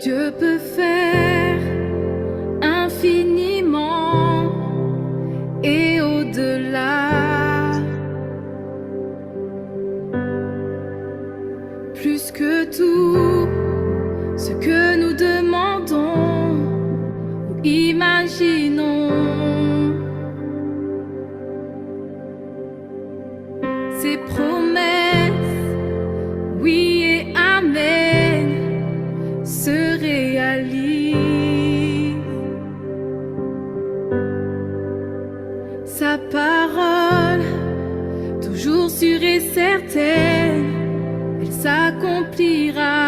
Dieu peut faire infiniment et au-delà, plus que tout ce que nous demandons ou imaginons. Ses promesses, oui et amen, se réalisent. Sa parole, toujours sûre et certaine, elle s'accomplira.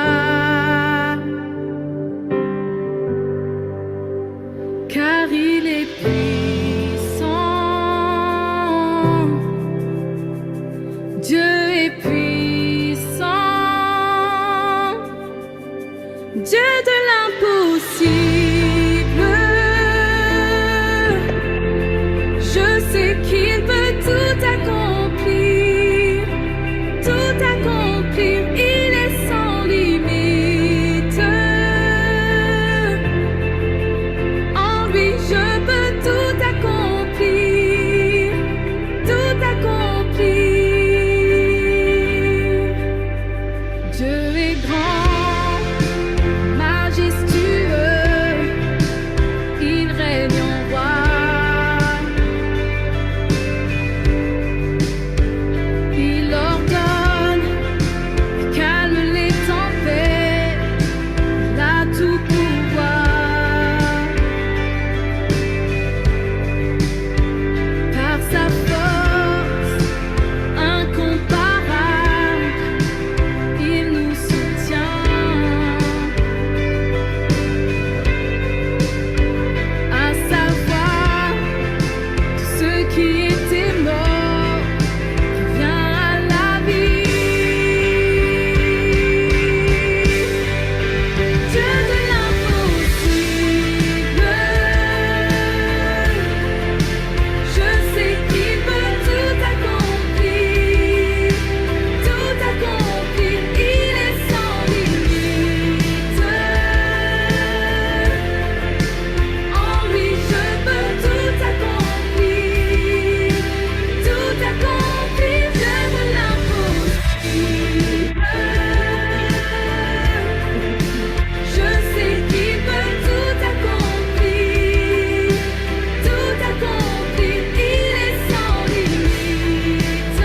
Car il est puissant, Dieu est puissant, Dieu de l'impossible. Je sais qu'il peut tout accomplir, tout accomplir. Il est sans limite. En lui, je peux tout accomplir, tout accomplir. Dieu est grand, majestueux, il règne en roi. Il ordonne, calme les tempêtes, il a tout pouvoir. Par sa force incomparable, il nous soutient. À savoir, tout ce qui était mort revient à la vie. Dieu de l'impossible, je sais qu'il peut tout accomplir, tout accomplir. Il est sans limite. En lui, je peux tout accomplir, tout accomplir. Dieu de l'impossible, je sais qu'il peut tout accomplir, tout accomplir. Il est sans limite.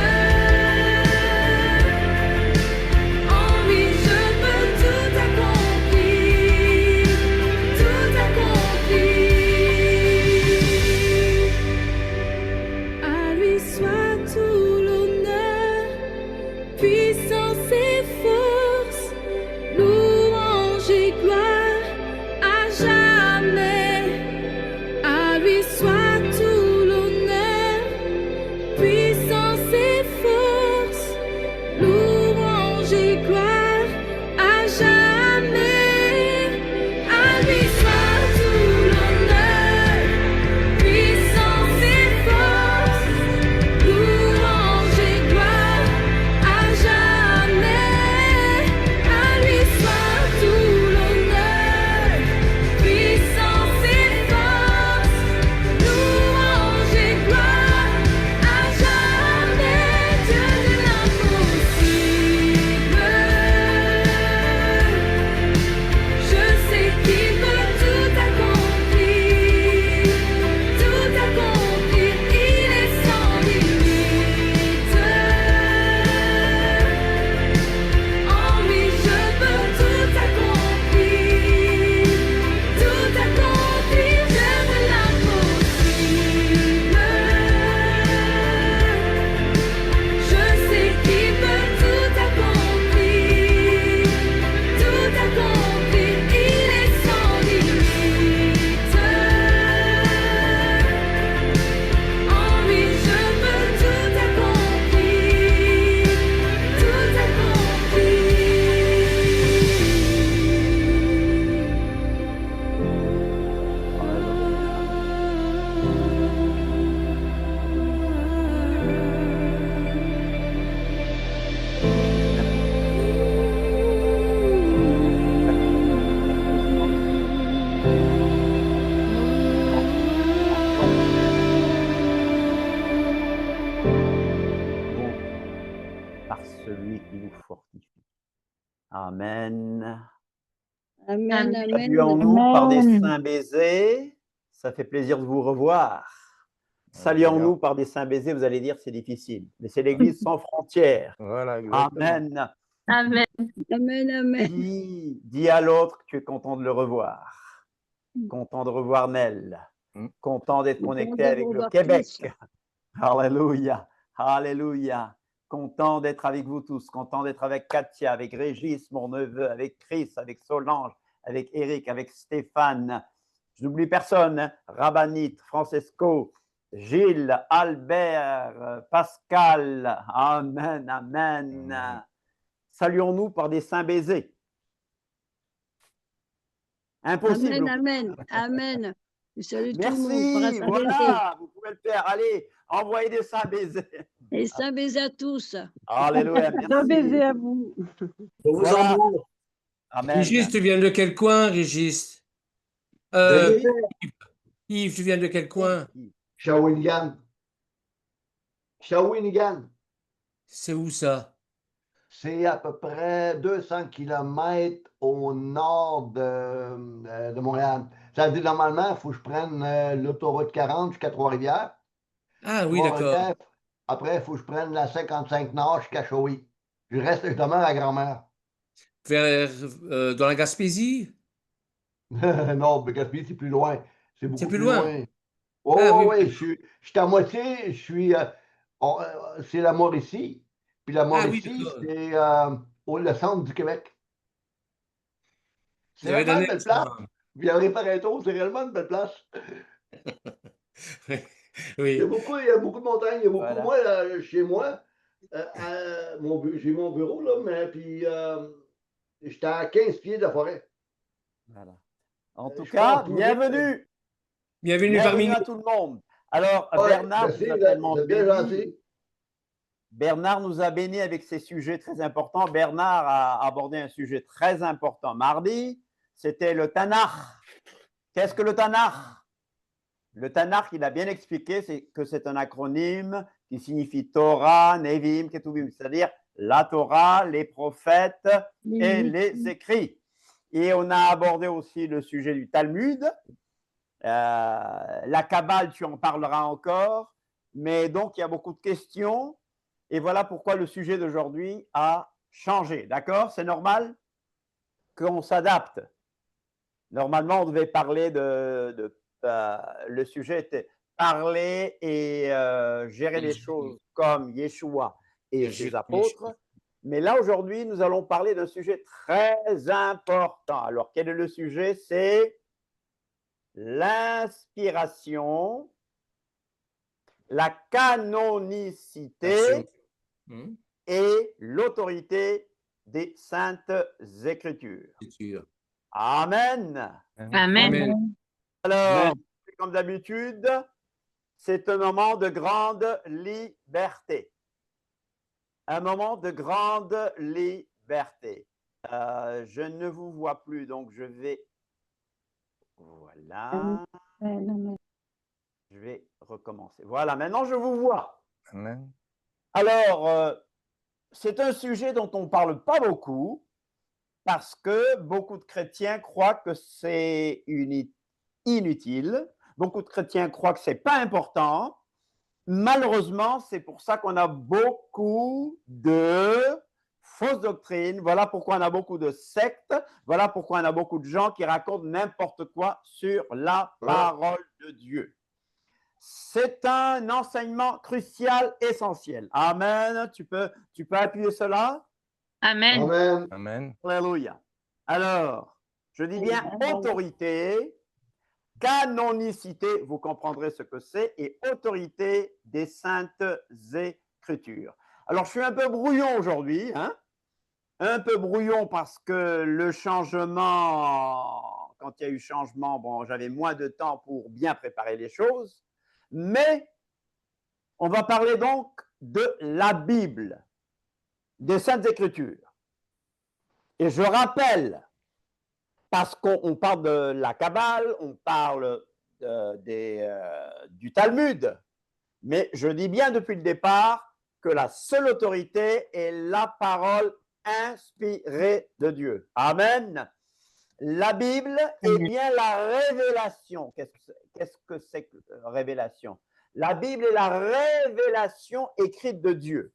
En lui, je peux tout accomplir, tout accomplir. À lui soit tout l'honneur, puissance et force, louange et gloire à jamais. À lui soit tout l'honneur, puissance et force, louange et gloire à jamais. À lui soit tout l'honneur, puissance et force, louange et gloire à jamais. À lui soit tout l'honneur, puissance et force, louange et gloire à jamais. Dieu de l'impossible, fortifie. Amen. Amen, amen. Saluons-nous par des Amen. saints baisers. Ça fait plaisir de vous revoir. Saluons-nous par des saints baisers, vous allez dire c'est difficile. Mais c'est l'Église sans frontières. Voilà, exactement. Amen. Amen. Amen, amen. Dis à l'autre que tu es content de le revoir. Content de revoir Nel. Mm. Content d'être Content connecté de avec vous le revoir Québec. tous. Alléluia. Alléluia. Content d'être avec vous tous. Content d'être avec Katia, avec Régis, mon neveu, avec Chris, avec Solange, avec Eric, avec Stéphane. Je n'oublie personne. Hein. Rabanit, Francesco, Gilles, Albert, Pascal. Amen, amen. Amen. Saluons-nous par des saints baisers. Impossible. Amen, amen, amen. Je salue tout le monde par un Merci, saint baiser. voilà, vous pouvez le faire. Allez, envoyez des saints baisers. Et saint baiser à tous. Alléluia, Un baiser merci. à vous. Je vous Voilà. embrasse. Amen. Régis, tu viens de quel coin, Régis? Oui. Yves, tu viens de quel coin? Shawinigan. Shawinigan. C'est où ça? C'est à peu près 200 km au nord de Montréal. Ça veut dire, normalement, il faut que je prenne l'autoroute 40 jusqu'à Trois-Rivières. Ah oui, d'accord. Trois-Rivières, après, il faut que je prenne la 55 Nord jusqu'à Shawi. Je demeure à grand-mère. Vers, dans la Gaspésie? Non, mais Gaspésie, c'est plus loin. C'est beaucoup plus plus loin? loin. Oh, Ah oui, oui, je suis à moitié, c'est la Mauricie. Puis la Ah oui, Mauricie, d'accord. c'est le centre du Québec. C'est Vous avez vraiment une donné belle place. ça. Vous viendrez par un tour, c'est réellement une belle place. Il y a Oui. beaucoup de montagnes, il y a beaucoup. Voilà. Moi, chez moi, j'ai mon bureau, là, mais puis j'étais à 15 pieds de la forêt. Voilà. En tout Je cas, pense pour rien. bienvenue. Bienvenue parmi Bienvenue nous. à tout le monde. Alors, Ouais, Bernard merci, nous a vous êtes tellement bien bénis. gentil. Bernard nous a bénis avec ces sujets très importants. Bernard a abordé un sujet très important. Mardi, c'était le Tanakh. Qu'est-ce que le Tanakh? Le Tanakh, il a bien expliqué que c'est un acronyme qui signifie Torah, Nevim, Ketuvim, c'est-à-dire la Torah, les prophètes et les écrits. Et on a abordé aussi le sujet du Talmud. La Kabbale, tu en parleras encore. Mais donc, il y a beaucoup de questions. Et voilà pourquoi le sujet d'aujourd'hui a changé. D'accord? C'est normal qu'on s'adapte. Normalement, on devait parler le sujet était parler et gérer les choses comme Yeshua et ses apôtres. Mais là, aujourd'hui, nous allons parler d'un sujet très important. Alors, quel est le sujet? C'est l'inspiration, la canonicité et l'autorité des Saintes Écritures. Amen. Amen. Alors, comme d'habitude, c'est un moment de grande liberté. Un moment de grande liberté. Je ne vous vois plus, donc je vais… Voilà. Je vais recommencer. Voilà, maintenant je vous vois. Amen. Alors, c'est un sujet dont on ne parle pas beaucoup parce que beaucoup de chrétiens croient que c'est inutile. Beaucoup de chrétiens croient que ce n'est pas important. Malheureusement, c'est pour ça qu'on a beaucoup de fausses doctrines. Voilà pourquoi on a beaucoup de sectes. Voilà pourquoi on a beaucoup de gens qui racontent n'importe quoi sur la parole de Dieu. C'est un enseignement crucial, essentiel. Amen. Tu peux appuyer cela? Amen. Amen. Amen. Alléluia. Alors, je dis bien autorité, canonicité, vous comprendrez ce que c'est, et autorité des Saintes Écritures. Alors, je suis un peu brouillon aujourd'hui, hein? Un peu brouillon parce que le changement, quand il y a eu changement, bon, j'avais moins de temps pour bien préparer les choses, mais on va parler donc de la Bible, des Saintes Écritures. Et je rappelle, parce qu'on parle de la Kabbale, on parle du Talmud, mais je dis bien depuis le départ que la seule autorité est la parole inspirée de Dieu. Amen. La Bible est bien la révélation. Qu'est-ce que c'est que révélation? La Bible est la révélation écrite de Dieu.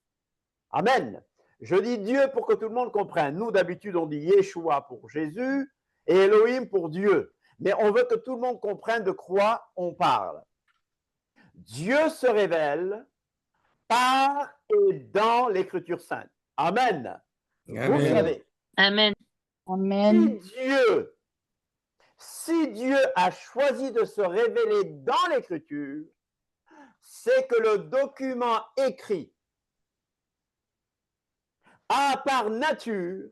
Amen. Je dis Dieu pour que tout le monde comprenne. Nous, d'habitude, on dit Yeshua pour Jésus et Elohim pour Dieu. Mais on veut que tout le monde comprenne de quoi on parle. Dieu se révèle par et dans l'Écriture sainte. Amen. Vous Amen. savez, Amen. Amen. si Dieu a choisi de se révéler dans l'Écriture, c'est que le document écrit a par nature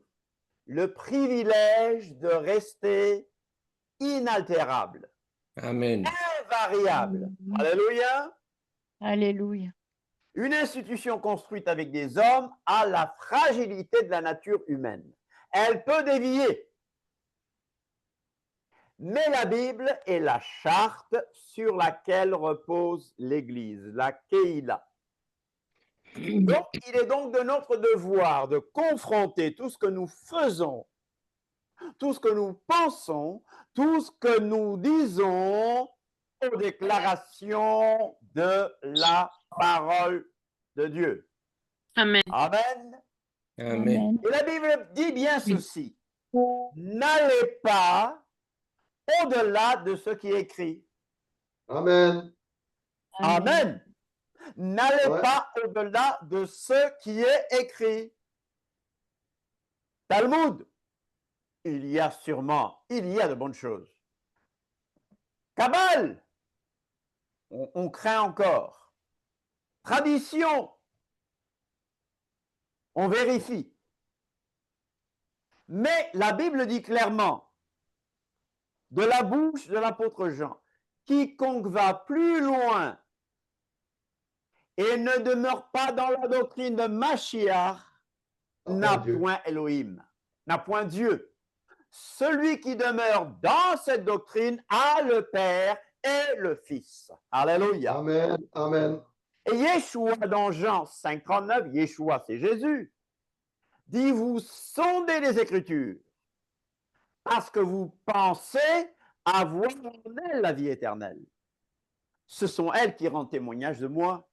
le privilège de rester inaltérable, Amen. invariable. Alléluia. Alléluia. Une institution construite avec des hommes a la fragilité de la nature humaine. Elle peut dévier. Mais la Bible est la charte sur laquelle repose l'Église, la Keïla. Donc, il est donc de notre devoir de confronter tout ce que nous faisons, tout ce que nous pensons, tout ce que nous disons aux déclarations de la parole de Dieu. Amen. Amen. Amen. Et la Bible dit bien ceci. N'allez pas au-delà de ce qui est écrit. Amen. Amen. N'allez Ouais. pas au-delà de ce qui est écrit. Talmud, il y a de bonnes choses. Kabbale, on craint encore. Tradition, on vérifie. Mais la Bible dit clairement, de la bouche de l'apôtre Jean, quiconque va plus loin et ne demeure pas dans la doctrine de Mashiach n'a Dieu. point Elohim, n'a point Dieu. Celui qui demeure dans cette doctrine a le Père et le Fils. Alléluia. Amen. Amen. Et Yeshua dans Jean 5,39, Yeshua c'est Jésus, dit vous sondez les Écritures parce que vous pensez avoir en elles la vie éternelle. Ce sont elles qui rendent témoignage de moi.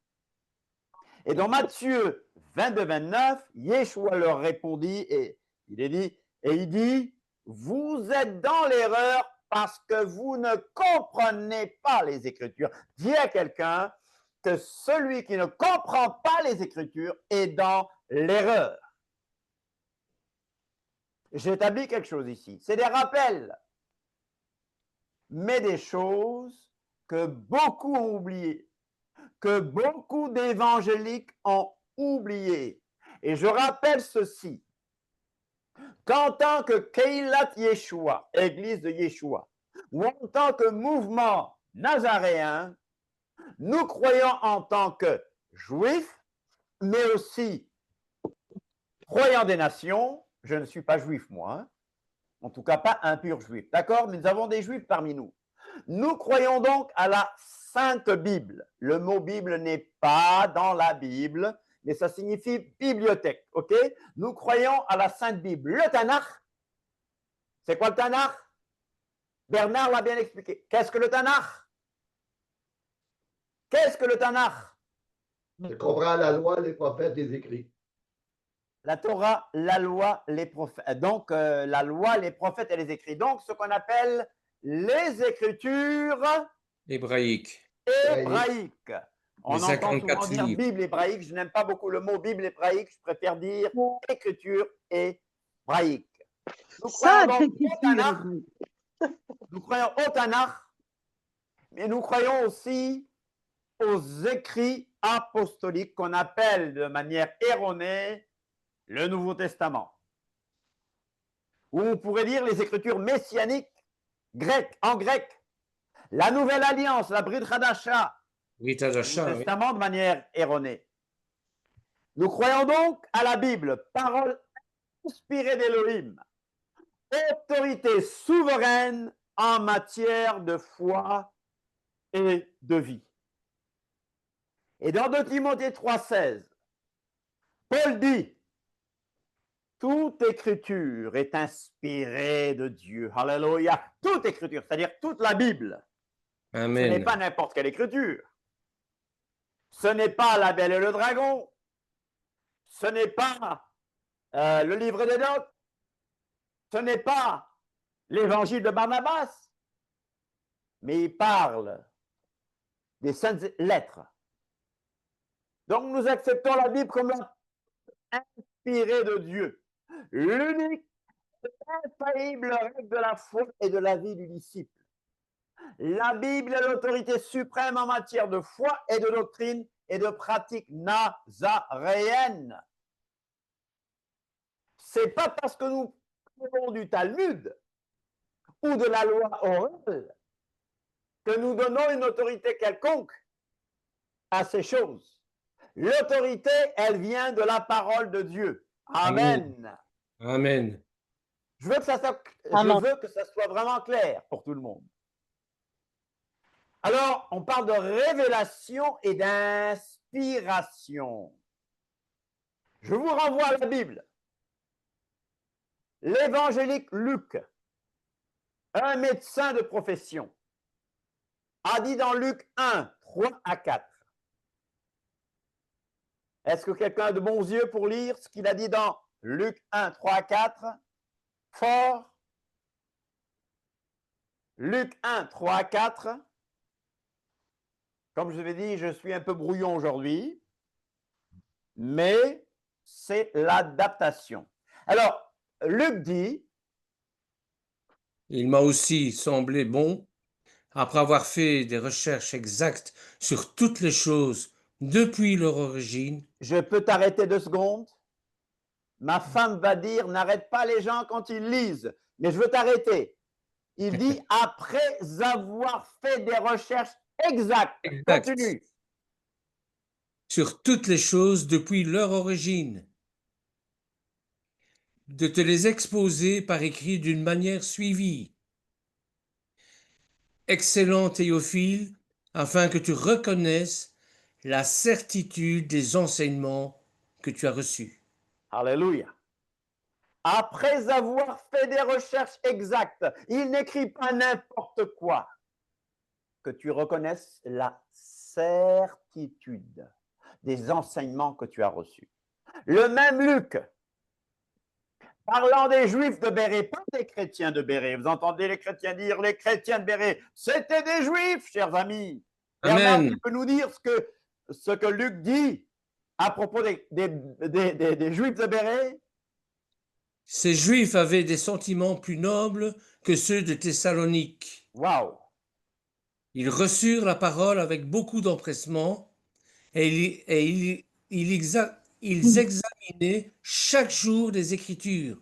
Et dans Matthieu 22-29, Yeshua leur répondit et il dit, vous êtes dans l'erreur parce que vous ne comprenez pas les Écritures. Dis à quelqu'un que celui qui ne comprend pas les Écritures est dans l'erreur. J'établis quelque chose ici. C'est des rappels, mais des choses que beaucoup ont oubliées, que beaucoup d'évangéliques ont oubliées. Et je rappelle ceci, qu'en tant que Keilat Yeshua, Église de Yeshua, ou en tant que mouvement nazaréen, nous croyons en tant que juifs, mais aussi croyants des nations. Je ne suis pas juif, moi, hein. En tout cas pas un pur juif, d'accord? Mais nous avons des juifs parmi nous. Nous croyons donc à la Sainte Bible. Le mot Bible n'est pas dans la Bible, mais ça signifie bibliothèque, ok? Nous croyons à la Sainte Bible. Le Tanakh, c'est quoi le Tanakh? Bernard l'a bien expliqué. Qu'est-ce que le Tanakh? Qu'est-ce que le Tanakh? Je comprends la loi, les prophètes, les écrits. La Torah, la loi, les prophètes. Donc, la loi, les prophètes et les écrits. Donc, ce qu'on appelle les Écritures Hébraïque. hébraïques. On Les entend 54 souvent dire livres. Bible hébraïque. Je n'aime pas beaucoup le mot Bible hébraïque. Je préfère dire Écriture hébraïque. Nous croyons Sacre donc au Tanakh. Écriture. Nous croyons au Tanakh, mais nous croyons aussi aux écrits apostoliques qu'on appelle de manière erronée le Nouveau Testament. Ou on pourrait dire les écritures messianiques grecques, en grec. La Nouvelle Alliance, la Brit Hadasha, Rita le Dasha, Nouveau oui. Testament de manière erronée. Nous croyons donc à la Bible, parole inspirée d'Élohim, autorité souveraine en matière de foi et de vie. Et dans 2 Timothée 3,16, Paul dit toute écriture est inspirée de Dieu. Alléluia. Toute écriture, c'est-à-dire toute la Bible. Ce n'est Amen. pas n'importe quelle écriture. Ce n'est pas La Belle et le Dragon. Ce n'est pas le livre d'Enoch. Ce n'est pas l'évangile de Barnabas. Mais il parle des saintes lettres. Donc nous acceptons la Bible comme inspirée de Dieu. L'unique infaillible règle de la foi et de la vie du disciple. La Bible est l'autorité suprême en matière de foi et de doctrine et de pratique nazaréenne. C'est pas parce que nous parlons du Talmud ou de la loi orale que nous donnons une autorité quelconque à ces choses. L'autorité, elle vient de la parole de Dieu. Amen. Amen. Je veux que ça soit vraiment clair pour tout le monde. Alors, on parle de révélation et d'inspiration. Je vous renvoie à la Bible. L'évangélique Luc, un médecin de profession, a dit dans Luc 1, 3 à 4. Est-ce que quelqu'un a de bons yeux pour lire ce qu'il a dit dans Luc 1, 3 à 4? Fort. Luc 1, 3 à 4. Comme je vous ai dit, je suis un peu brouillon aujourd'hui, mais c'est l'adaptation. Alors, Luc dit, Il m'a aussi semblé bon, après avoir fait des recherches exactes sur toutes les choses depuis leur origine, je peux t'arrêter 2 secondes? Ma femme va dire, n'arrête pas les gens quand ils lisent, mais je veux t'arrêter. Il dit, après avoir fait des recherches exactes. Exact. Continue. sur toutes les choses depuis leur origine, de te les exposer par écrit d'une manière suivie. Excellent Théophile, afin que tu reconnaisses la certitude des enseignements que tu as reçus. Alléluia. Après avoir fait des recherches exactes, il n'écrit pas n'importe quoi. Que tu reconnaisses la certitude des enseignements que tu as reçus. Le même Luc, parlant des Juifs de Bérée, pas des chrétiens de Bérée. Vous entendez les chrétiens dire les chrétiens de Bérée, c'était des Juifs, chers amis. Bernard, Amen. tu peux nous dire ce que Luc dit à propos des Juifs de Bérée? Ces Juifs avaient des sentiments plus nobles que ceux de Thessalonique. Waouh! Ils reçurent la parole avec beaucoup d'empressement et ils examinaient chaque jour les Écritures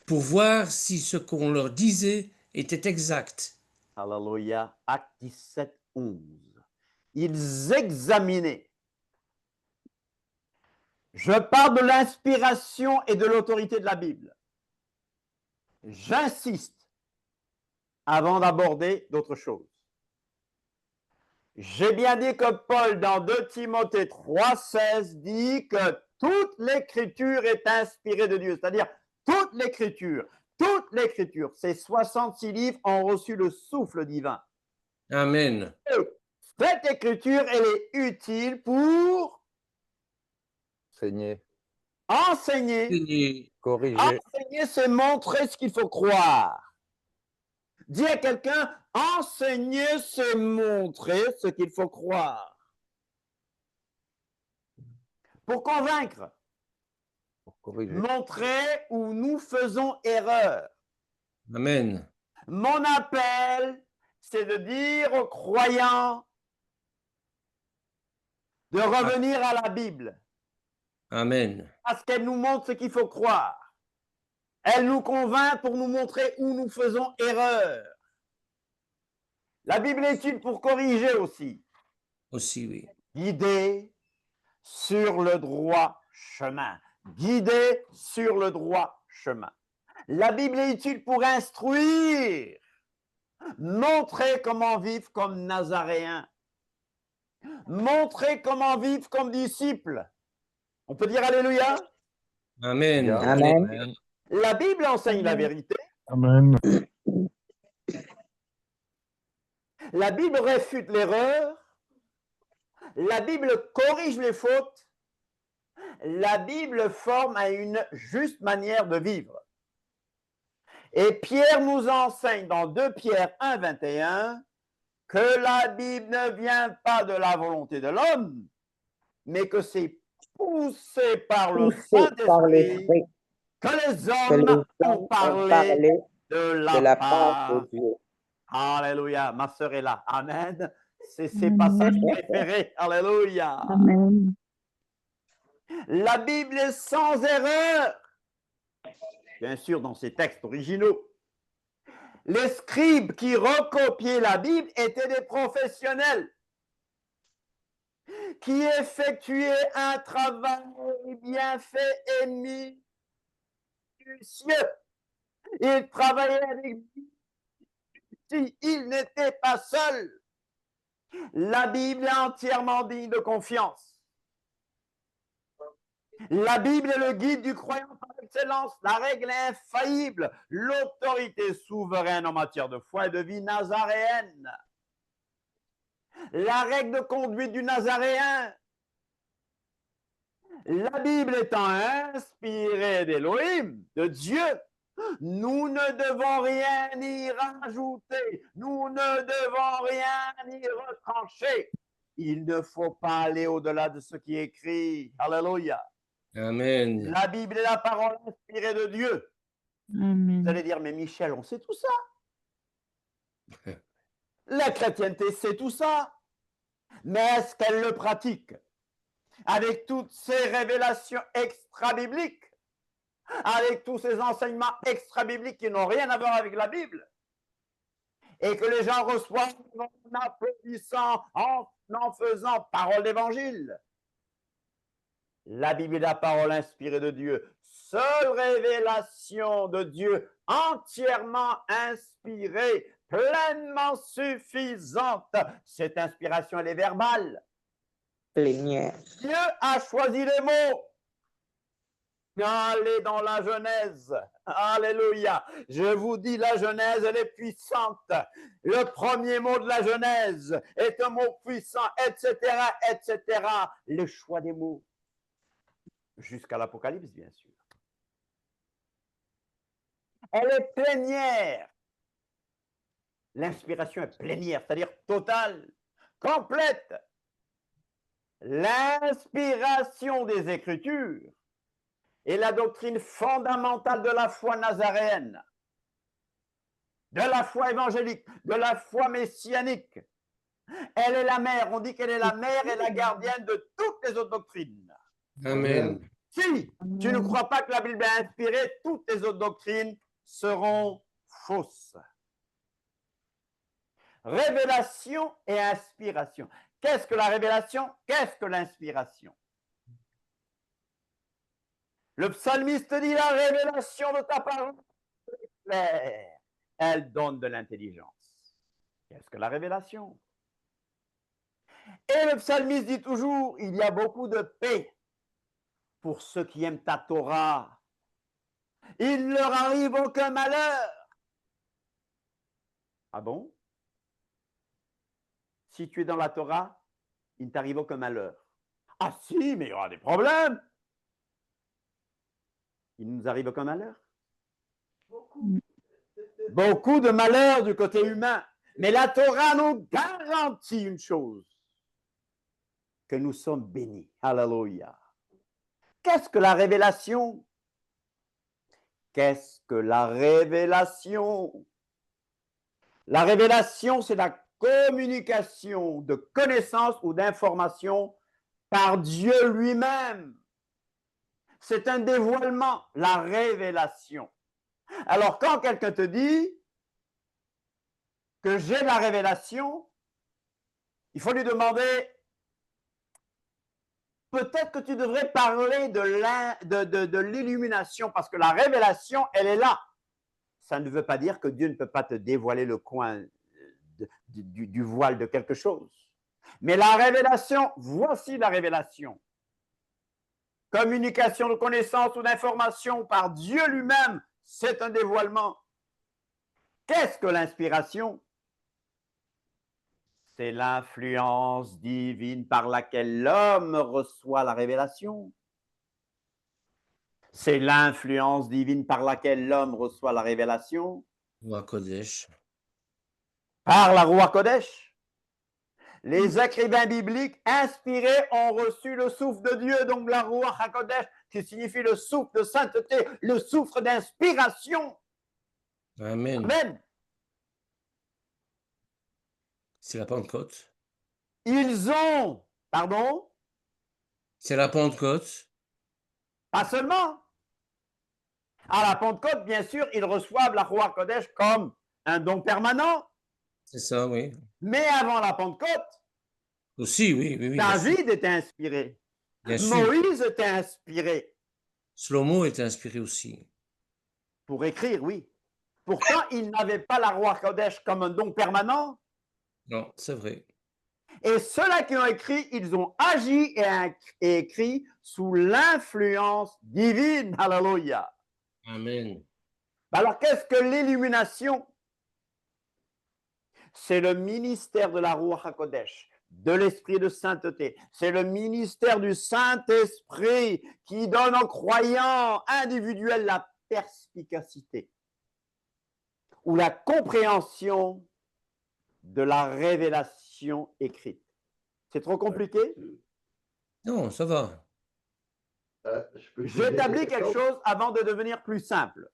pour voir si ce qu'on leur disait était exact. Alléluia. Acte 17, 11. Ils examinaient. Je parle de l'inspiration et de l'autorité de la Bible. J'insiste avant d'aborder d'autres choses. J'ai bien dit que Paul, dans 2 Timothée 3,16, dit que toute l'écriture est inspirée de Dieu. C'est-à-dire, toute l'écriture, ces 66 livres ont reçu le souffle divin. Amen. Et cette écriture, elle est utile pour Enseigner, enseigner. corriger, Enseigner, c'est montrer ce qu'il faut croire. Dis à quelqu'un, enseigner, c'est montrer ce qu'il faut croire. Pour convaincre, pour corriger. montrer où nous faisons erreur. Amen. Mon appel, c'est de dire aux croyants de revenir à la Bible, Amen. parce qu'elle nous montre ce qu'il faut croire. Elle nous convainc pour nous montrer où nous faisons erreur. La Bible est utile pour corriger aussi. Aussi, oui. Guider sur le droit chemin. Guider sur le droit chemin. La Bible est utile pour instruire, montrer comment vivre comme Nazaréen, montrer comment vivre comme disciple. On peut dire Alléluia? Amen. Amen. Amen. La Bible enseigne la vérité. Amen. La Bible réfute l'erreur. La Bible corrige les fautes. La Bible forme à une juste manière de vivre. Et Pierre nous enseigne dans 2 Pierre 1, 21 que la Bible ne vient pas de la volonté de l'homme, mais que c'est poussé par le Poussé par Saint-Esprit l'Esprit que les que les hommes hommes ont ont parlé parlé de de la part de Dieu. Alléluia, ma sœur est là. Amen. C'est ses Amen. passages préférés. Alléluia. Amen. La Bible est sans erreur. Bien sûr, dans ses textes originaux. Les scribes qui recopiaient la Bible étaient des professionnels qui effectuaient un travail bien fait et minutieux. Ils travaillaient avec ils n'étaient pas seuls. La Bible est entièrement digne de confiance. La Bible est le guide du croyant par excellence, la règle est infaillible, l'autorité souveraine en matière de foi et de vie nazaréenne. La règle de conduite du nazaréen. La Bible étant inspirée d'Élohim, de Dieu, nous ne devons rien y rajouter, nous ne devons rien y retrancher. Il ne faut pas aller au-delà de ce qui est écrit. Alléluia. Amen. La Bible est la parole inspirée de Dieu. Vous Amen. allez dire, mais Michel, on sait tout ça. La chrétienté sait tout ça. Mais est-ce qu'elle le pratique? Avec toutes ces révélations extra-bibliques, avec tous ces enseignements extra-bibliques qui n'ont rien à voir avec la Bible, et que les gens reçoivent en applaudissant, en faisant parole d'évangile. La Bible est la parole inspirée de Dieu. Seule révélation de Dieu, entièrement inspirée, pleinement suffisante. Cette inspiration, elle est verbale. Plénière. Dieu a choisi les mots. Allez dans la Genèse. Alléluia. Je vous dis, la Genèse, elle est puissante. Le premier mot de la Genèse est un mot puissant, etc., etc. Le choix des mots. Jusqu'à l'Apocalypse, bien sûr. Elle est plénière. L'inspiration est plénière, c'est-à-dire totale, complète. L'inspiration des Écritures est la doctrine fondamentale de la foi nazaréenne, de la foi évangélique, de la foi messianique. Elle est la mère, on dit qu'elle est la mère et la gardienne de toutes les autres doctrines. Amen. Si tu ne crois pas que la Bible est inspirée, toutes les autres doctrines seront fausses. Révélation et inspiration. Qu'est-ce que la révélation? Qu'est-ce que l'inspiration? Le psalmiste dit la révélation de ta parole est claire. Elle donne de l'intelligence. Qu'est-ce que la révélation? Et le psalmiste dit toujours, il y a beaucoup de paix pour ceux qui aiment ta Torah. Il ne leur arrive aucun malheur. Ah bon? Si tu es dans la Torah, il ne t'arrive aucun malheur. Ah si, mais il y aura des problèmes. Il ne nous arrive aucun malheur. Beaucoup de malheurs du côté humain. Mais la Torah nous garantit une chose, que nous sommes bénis. Alléluia. Qu'est-ce que la révélation? Qu'est-ce que la révélation? La révélation, c'est la communication de connaissances ou d'informations par Dieu lui-même. C'est un dévoilement, la révélation. Alors, quand quelqu'un te dit que j'ai la révélation, il faut lui demander, peut-être que tu devrais parler de l'illumination, parce que la révélation, elle est là. Ça ne veut pas dire que Dieu ne peut pas te dévoiler le coin du voile de quelque chose. Mais la révélation, voici la révélation. communication de connaissances ou d'informations par Dieu lui-même, c'est un dévoilement. Qu'est-ce que l'inspiration? C'est l'influence divine par laquelle l'homme reçoit la révélation. C'est l'influence divine par laquelle l'homme reçoit la révélation. Roi Kodesh. Par la Ruach Kodesh. Les écrivains bibliques inspirés ont reçu le souffle de Dieu, donc la Ruach HaKodesh, qui signifie le souffle de sainteté, le souffle d'inspiration. Amen. Amen. C'est la Pentecôte. Ils ont, pardon, C'est la Pentecôte. pas seulement. À la Pentecôte, bien sûr, ils reçoivent la Ruach Kodesh comme un don permanent. C'est ça, oui. Mais avant la Pentecôte, Aussi, oui, oui, oui. bien sûr. David était inspiré. Bien sûr. Moïse était inspiré Shlomo est inspiré aussi. pour écrire, oui. Pourtant, ils n'avaient pas la Ruach Kodesh comme un don permanent. Non, c'est vrai. Et ceux-là qui ont écrit, ils ont agi et écrit sous l'influence divine. Alléluia. Amen. Alors, qu'est-ce que l'illumination? C'est le ministère de la Ruach HaKodesh, de l'esprit de sainteté. C'est le ministère du Saint-Esprit qui donne aux croyants individuels la perspicacité ou la compréhension de la révélation écrite. C'est trop compliqué? Non, ça va. Je peux J'établis dire quelque chose avant de devenir plus simple.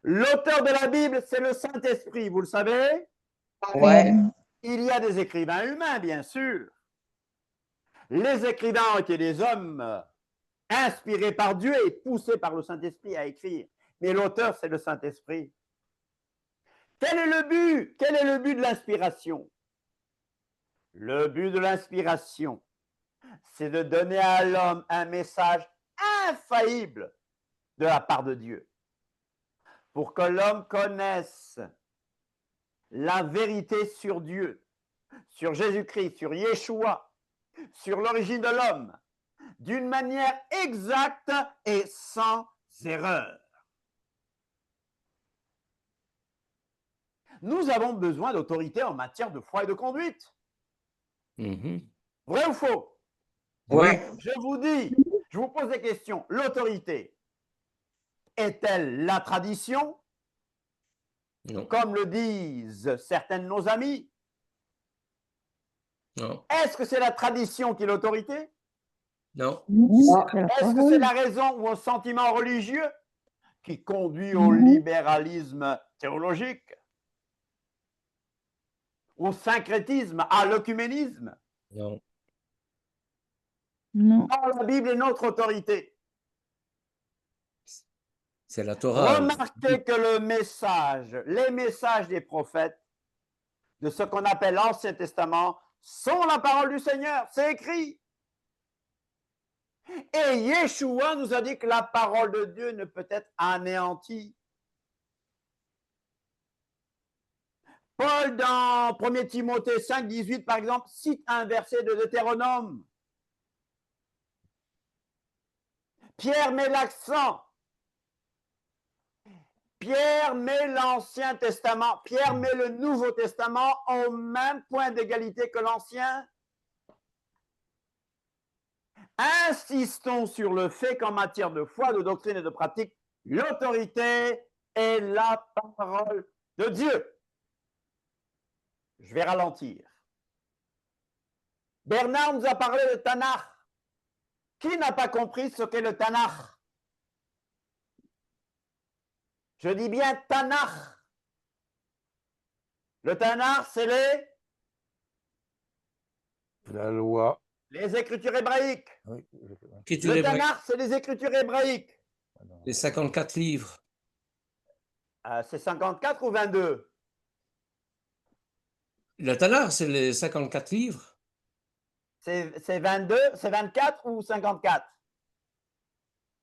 L'auteur de la Bible, c'est le Saint-Esprit, vous le savez? Ouais. Il y a des écrivains humains, bien sûr. Les écrivains ont été des hommes inspirés par Dieu et poussés par le Saint-Esprit à écrire. Mais l'auteur, c'est le Saint-Esprit. Quel est le but? Quel est le but de l'inspiration? Le but de l'inspiration, c'est de donner à l'homme un message infaillible de la part de Dieu, pour que l'homme connaisse la vérité sur Dieu, sur Jésus-Christ, sur Yeshua, sur l'origine de l'homme, d'une manière exacte et sans erreur. Nous avons besoin d'autorité en matière de foi et de conduite. Mhm. Vrai ou faux? Ouais. Je vous dis, je vous pose des questions. L'autorité est-elle la tradition, Non, comme le disent certains de nos amis? non, Est-ce que c'est la tradition qui est l'autorité? non, C'est la Est-ce que c'est parole. la raison ou un sentiment religieux qui conduit au libéralisme théologique, au syncrétisme, à l'œcuménisme? non. Non. Dans la Bible est notre autorité. C'est la Torah. Remarquez que le message, les messages des prophètes, de ce qu'on appelle l'Ancien Testament, sont la parole du Seigneur. C'est écrit. Et Yeshua nous a dit que la parole de Dieu ne peut être anéantie. Paul, dans 1 Timothée 5, 18, par exemple, cite un verset de Deutéronome. Pierre met l'accent. Pierre met l'Ancien Testament, Pierre met le Nouveau Testament au même point d'égalité que l'Ancien. Insistons sur le fait qu'en matière de foi, de doctrine et de pratique, l'autorité est la parole de Dieu. Je vais ralentir. Bernard nous a parlé de Tanakh. Qui n'a pas compris ce qu'est le Tanakh? Je dis bien Tanakh. Le Tanakh, c'est La loi. les écritures hébraïques. Oui. Écriture Le hébraïque, Tanakh, c'est les écritures hébraïques. les 54 livres. C'est 54 ou 22? Le Tanakh, c'est les 54 livres. C'est 22, c'est 24 ou 54?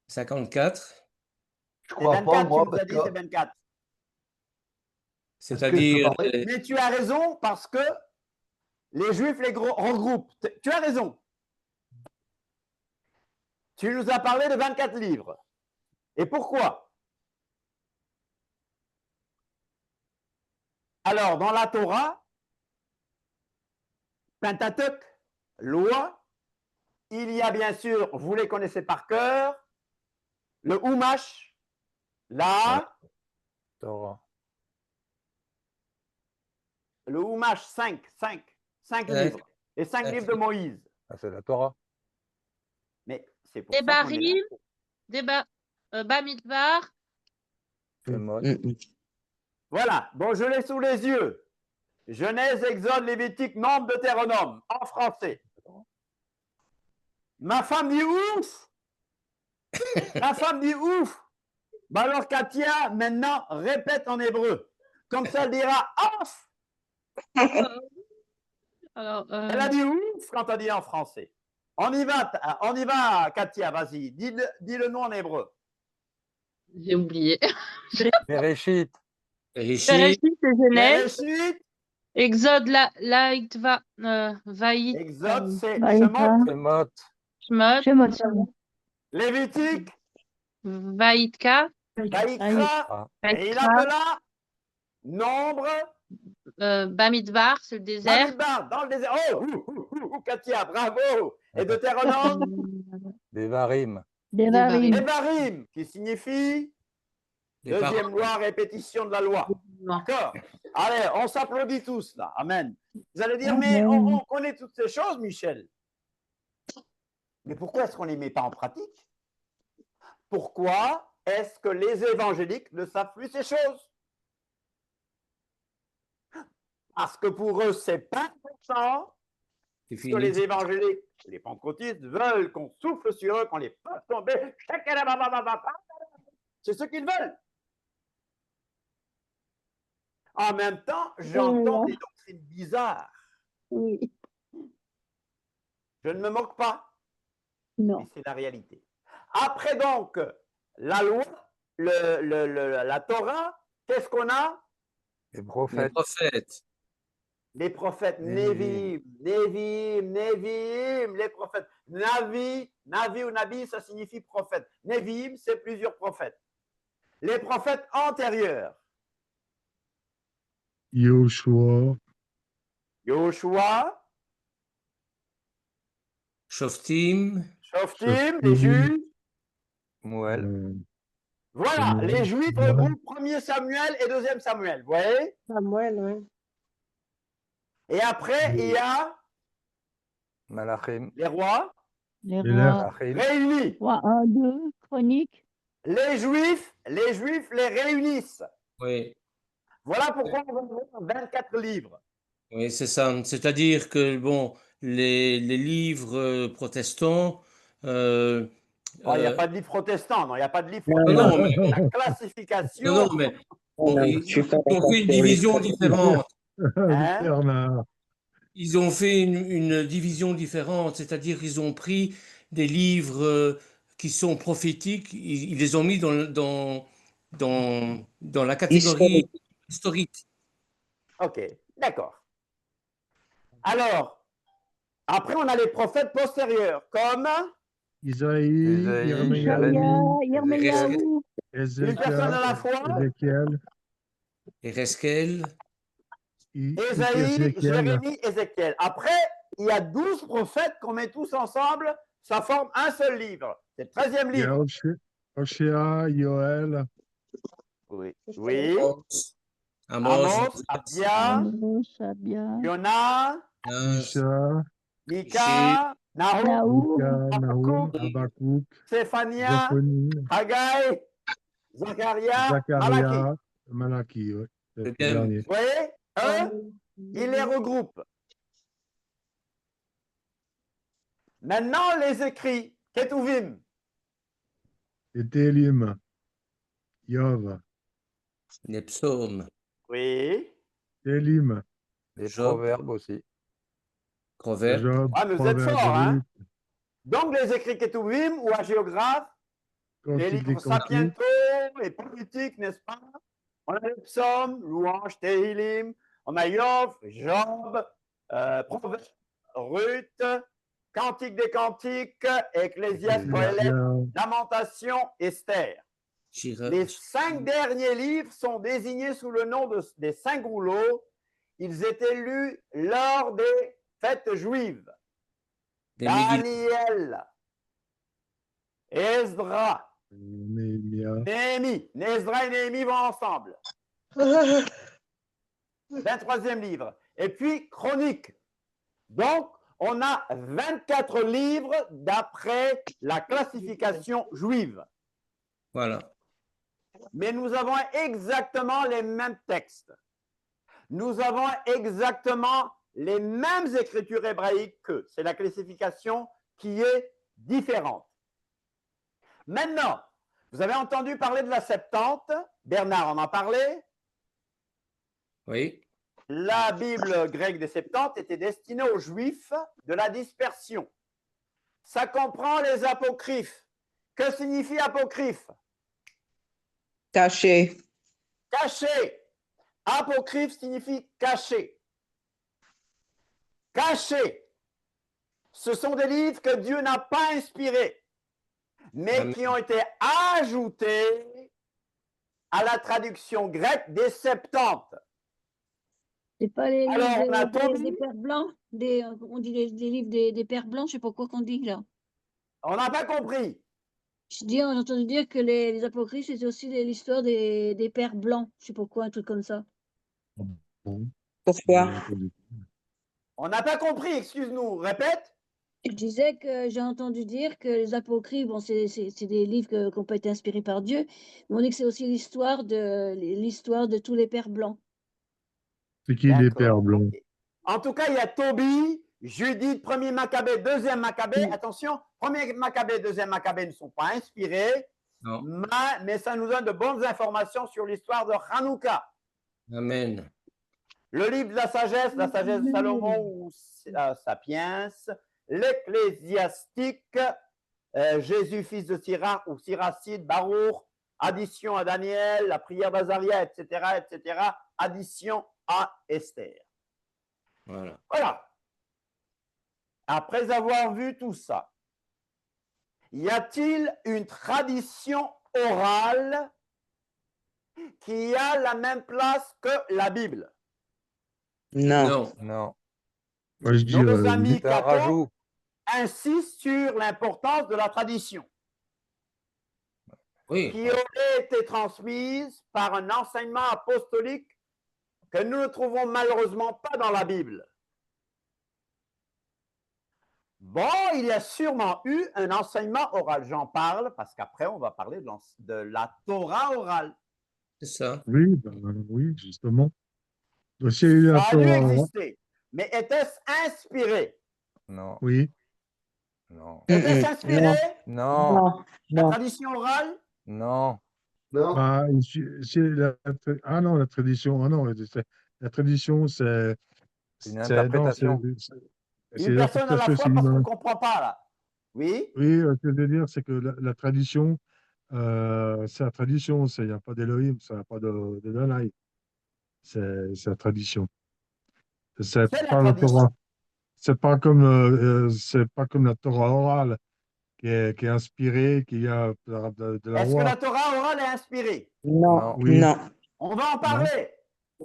54, Je C'est crois pas, 24, moi, tu nous as parce dit, que c'est 24. que je peux c'est-à-dire parler? les- Mais tu as raison parce que les Juifs les regroupent. Tu as raison. Tu nous as parlé de 24 livres. Et pourquoi? Alors, dans la Torah, Pentateuch, loi, il y a bien sûr, vous les connaissez par cœur, le Humash, la, Torah. le Humash, 5 Ouais. livres, les 5 livres de Moïse. Ah, c'est la Torah. Mais c'est pour ça qu'on est là. Devarim, Bamidbar, Shemot. Voilà, bon, je l'ai sous les yeux. Genèse, Exode, Lévitique, Nombre, Deutéronome, en français. Ma femme dit ouf. Ma femme dit ouf. Bah alors, Katia, maintenant, répète en hébreu. Comme ça, elle dira off. alors, Elle a dit ouf quand elle dit en français. On y va, Katia, vas-y. Dis le nom en hébreu. j'ai oublié. Bereshit. Bereshit, Bereshit, c'est Genèse. Bereshit, Exode, Laïtva, Vaït, Exode, c'est Vaïta. Shemot. Shemot. Shemot, Shemot. Lévitique, Vaïtka, Vaïkra. Et il appela Nombre. Bamidbar, c'est le désert. Bamidbar, dans le désert. Oh, Katia, bravo. Et Deutéronome, Devarim. Devarim. Devarim, qui signifie les deuxième paroles. loi, répétition de la loi. D'accord. Allez, on s'applaudit tous là. Amen. Vous allez dire, mais on connaît toutes ces choses, Michel. Mais pourquoi est-ce qu'on ne les met pas en pratique? Pourquoi est-ce que les évangéliques ne savent plus ces choses? Parce que pour eux, c'est pas important. C'est Parce que les fini. évangéliques, les pentecôtistes veulent qu'on souffle sur eux, qu'on les fasse tomber. C'est ce qu'ils veulent. En même temps, j'entends des doctrines bizarres. Oui. Je ne me moque pas, Non. mais c'est la réalité. Après donc, la loi, la Torah, qu'est-ce qu'on a? Les Les prophètes. prophètes. Les prophètes Névim. Névim, les prophètes. Navi ou Nabi, ça signifie prophète. Névim, c'est plusieurs prophètes. Les prophètes antérieurs. Yoshua, Yoshua, Shoftim, Shoftim, les Juifs. Muel. Voilà, Samuel. les Juifs Ouais. regroupent 1er Samuel et 2e Samuel. Vous voyez? Samuel, oui. Et après, il y a Malachim. les rois Les Et rois. Malachim. réunis. Roi 1, 2, chronique. Les Juifs les réunissent. oui. Voilà pourquoi on va avoir 24 livres. Oui, c'est ça. C'est-à-dire que bon, les livres protestants, Il n'y a pas de livre protestant, non, il n'y a pas de livre non, protestant. mais, La classification. non, mais bon, Non, ils je suis pas ont d'accord fait une pour les division protestants. différente. Hein? Bernard. Ils ont fait une division différente, c'est-à-dire qu'ils ont pris des livres qui sont prophétiques, ils les ont mis dans la catégorie historique. Ok, d'accord. Alors, après, on a les prophètes postérieurs, comme Isaïe, Isaïe, Jérémie, Yirmiyahu. une personne à la fois, Ézéchiel, Ereskel, Ésaïe, Ézéchiel, Jérémie, Ézéchiel. Après, il y a 12 prophètes qu'on met tous ensemble, ça forme un seul livre. C'est le 13e il y a livre. Oshéa, Yoël, Oui. Amos, Amos, Abia, Amos, Abia. Yona, Isha, Mika, Nahum, Naoum. Mika, Nahum, Habakkuk, Séphania, Zophonie, Haggai, Zacharia, Malachie. Zacharia, Malachie, oui, C'est le bien. dernier. Vous voyez? Il les regroupe. Maintenant, les écrits. Ketuvim. Et Télim, Yov, les psaumes, Oui. Télim, Les Job. proverbes aussi. proverbes, Job, Ah, mais vous êtes Proverbes, forts, hein? Ruth, Donc, les écrits Ketuvim ou hagiographes, les Cantique des livres Cantiques, Sapiento, les politiques, n'est-ce pas? On a les psaumes, louanges, Tehillim, on a Yov, Job, Proverbes, Ruth, Cantique des Cantiques, Ecclésiaste, Coëlette, Bien. Lamentation, Esther. Shira- Les 5 derniers livres sont désignés sous le nom des 5 rouleaux. Ils étaient lus lors des fêtes juives. des Megillah. Daniel, Esdra, Néhémia. Néhémie. Esdra et Néhémie vont ensemble. 23e livre. Et puis, Chronique. Donc, on a 24 livres d'après la classification juive. Voilà. Mais nous avons exactement les mêmes textes. Nous avons exactement les mêmes écritures hébraïques qu'eux. C'est la classification qui est différente. Maintenant, vous avez entendu parler de la Septante. Bernard en a parlé. Oui. La Bible grecque des Septante était destinée aux Juifs de la dispersion. Ça comprend les apocryphes. Que signifie apocryphe? Caché. Caché. Apocryphe signifie caché. Caché. Ce sont des livres que Dieu n'a pas inspirés, mais Amen. qui ont été ajoutés à la traduction grecque des Septante. C'est pas les Alors, livres on a des Tobie. pères blancs, on dit des livres des pères blancs, je sais pas quoi qu'on dit là. On n'a pas compris. Je dis, on a entendu dire que les apocryphes, c'était aussi l'histoire des pères blancs, je sais pas quoi, un truc comme ça. Bon. Pourquoi? On n'a pas compris, excuse-nous. Répète. Je disais que j'ai entendu dire que les apocryphes, bon, c'est des livres qui n'ont pas été inspirés par Dieu, mais on dit que c'est aussi l'histoire de tous les pères blancs. C'est qui les D'accord. pères blancs? En tout cas, il y a Tobie, Judith, 1er Maccabée, 2e Maccabée. Mm. Attention, 1er Maccabée, 2e Maccabée ne sont pas inspirés, Non. mais ça nous donne de bonnes informations sur l'histoire de Hanouka. Amen. Le livre de la sagesse de Salomon ou Sapiens, l'Ecclésiastique, Jésus, fils de Sirach ou Siracide, Baruch, addition à Daniel, la prière d'Azaria, etc., addition à Esther. Voilà. Voilà. Après avoir vu tout ça, y a-t-il une tradition orale qui a la même place que la Bible? Non. Non. Non. Moi, je Nos dirais amis oui. C'est un cathos rajout. insistent sur l'importance de la tradition Oui. qui aurait été transmise par un enseignement apostolique que nous ne trouvons malheureusement pas dans la Bible. Bon, il y a sûrement eu un enseignement oral. J'en parle parce qu'après, on va parler de la Torah orale. C'est ça. Oui, ben, oui, justement. Aussi, il y a eu la Ça a dû Torah. exister. Mais était-ce inspiré? Non. Oui, Non. Était-ce inspiré? Non. Non. La Non. tradition orale? Non. Non. bah, ah non, la tradition, ah non, la tradition, c'est Une c'est- non, interprétation. c'est Une personne à la l'interprétation, fois c'est parce qu'on ne humain. comprend pas là. Oui? Oui, ce que je veux dire, c'est que la tradition, c'est la tradition, il n'y a pas d'Élohim, ça n'a pas de Danaï. C'est la tradition. C'est C'est la pas la tradition. Torah. C'est pas comme la Torah orale qui est inspirée, qui a de la Est-ce que loi. la Torah orale est inspirée? Non. Non. Oui. Non. On va en parler.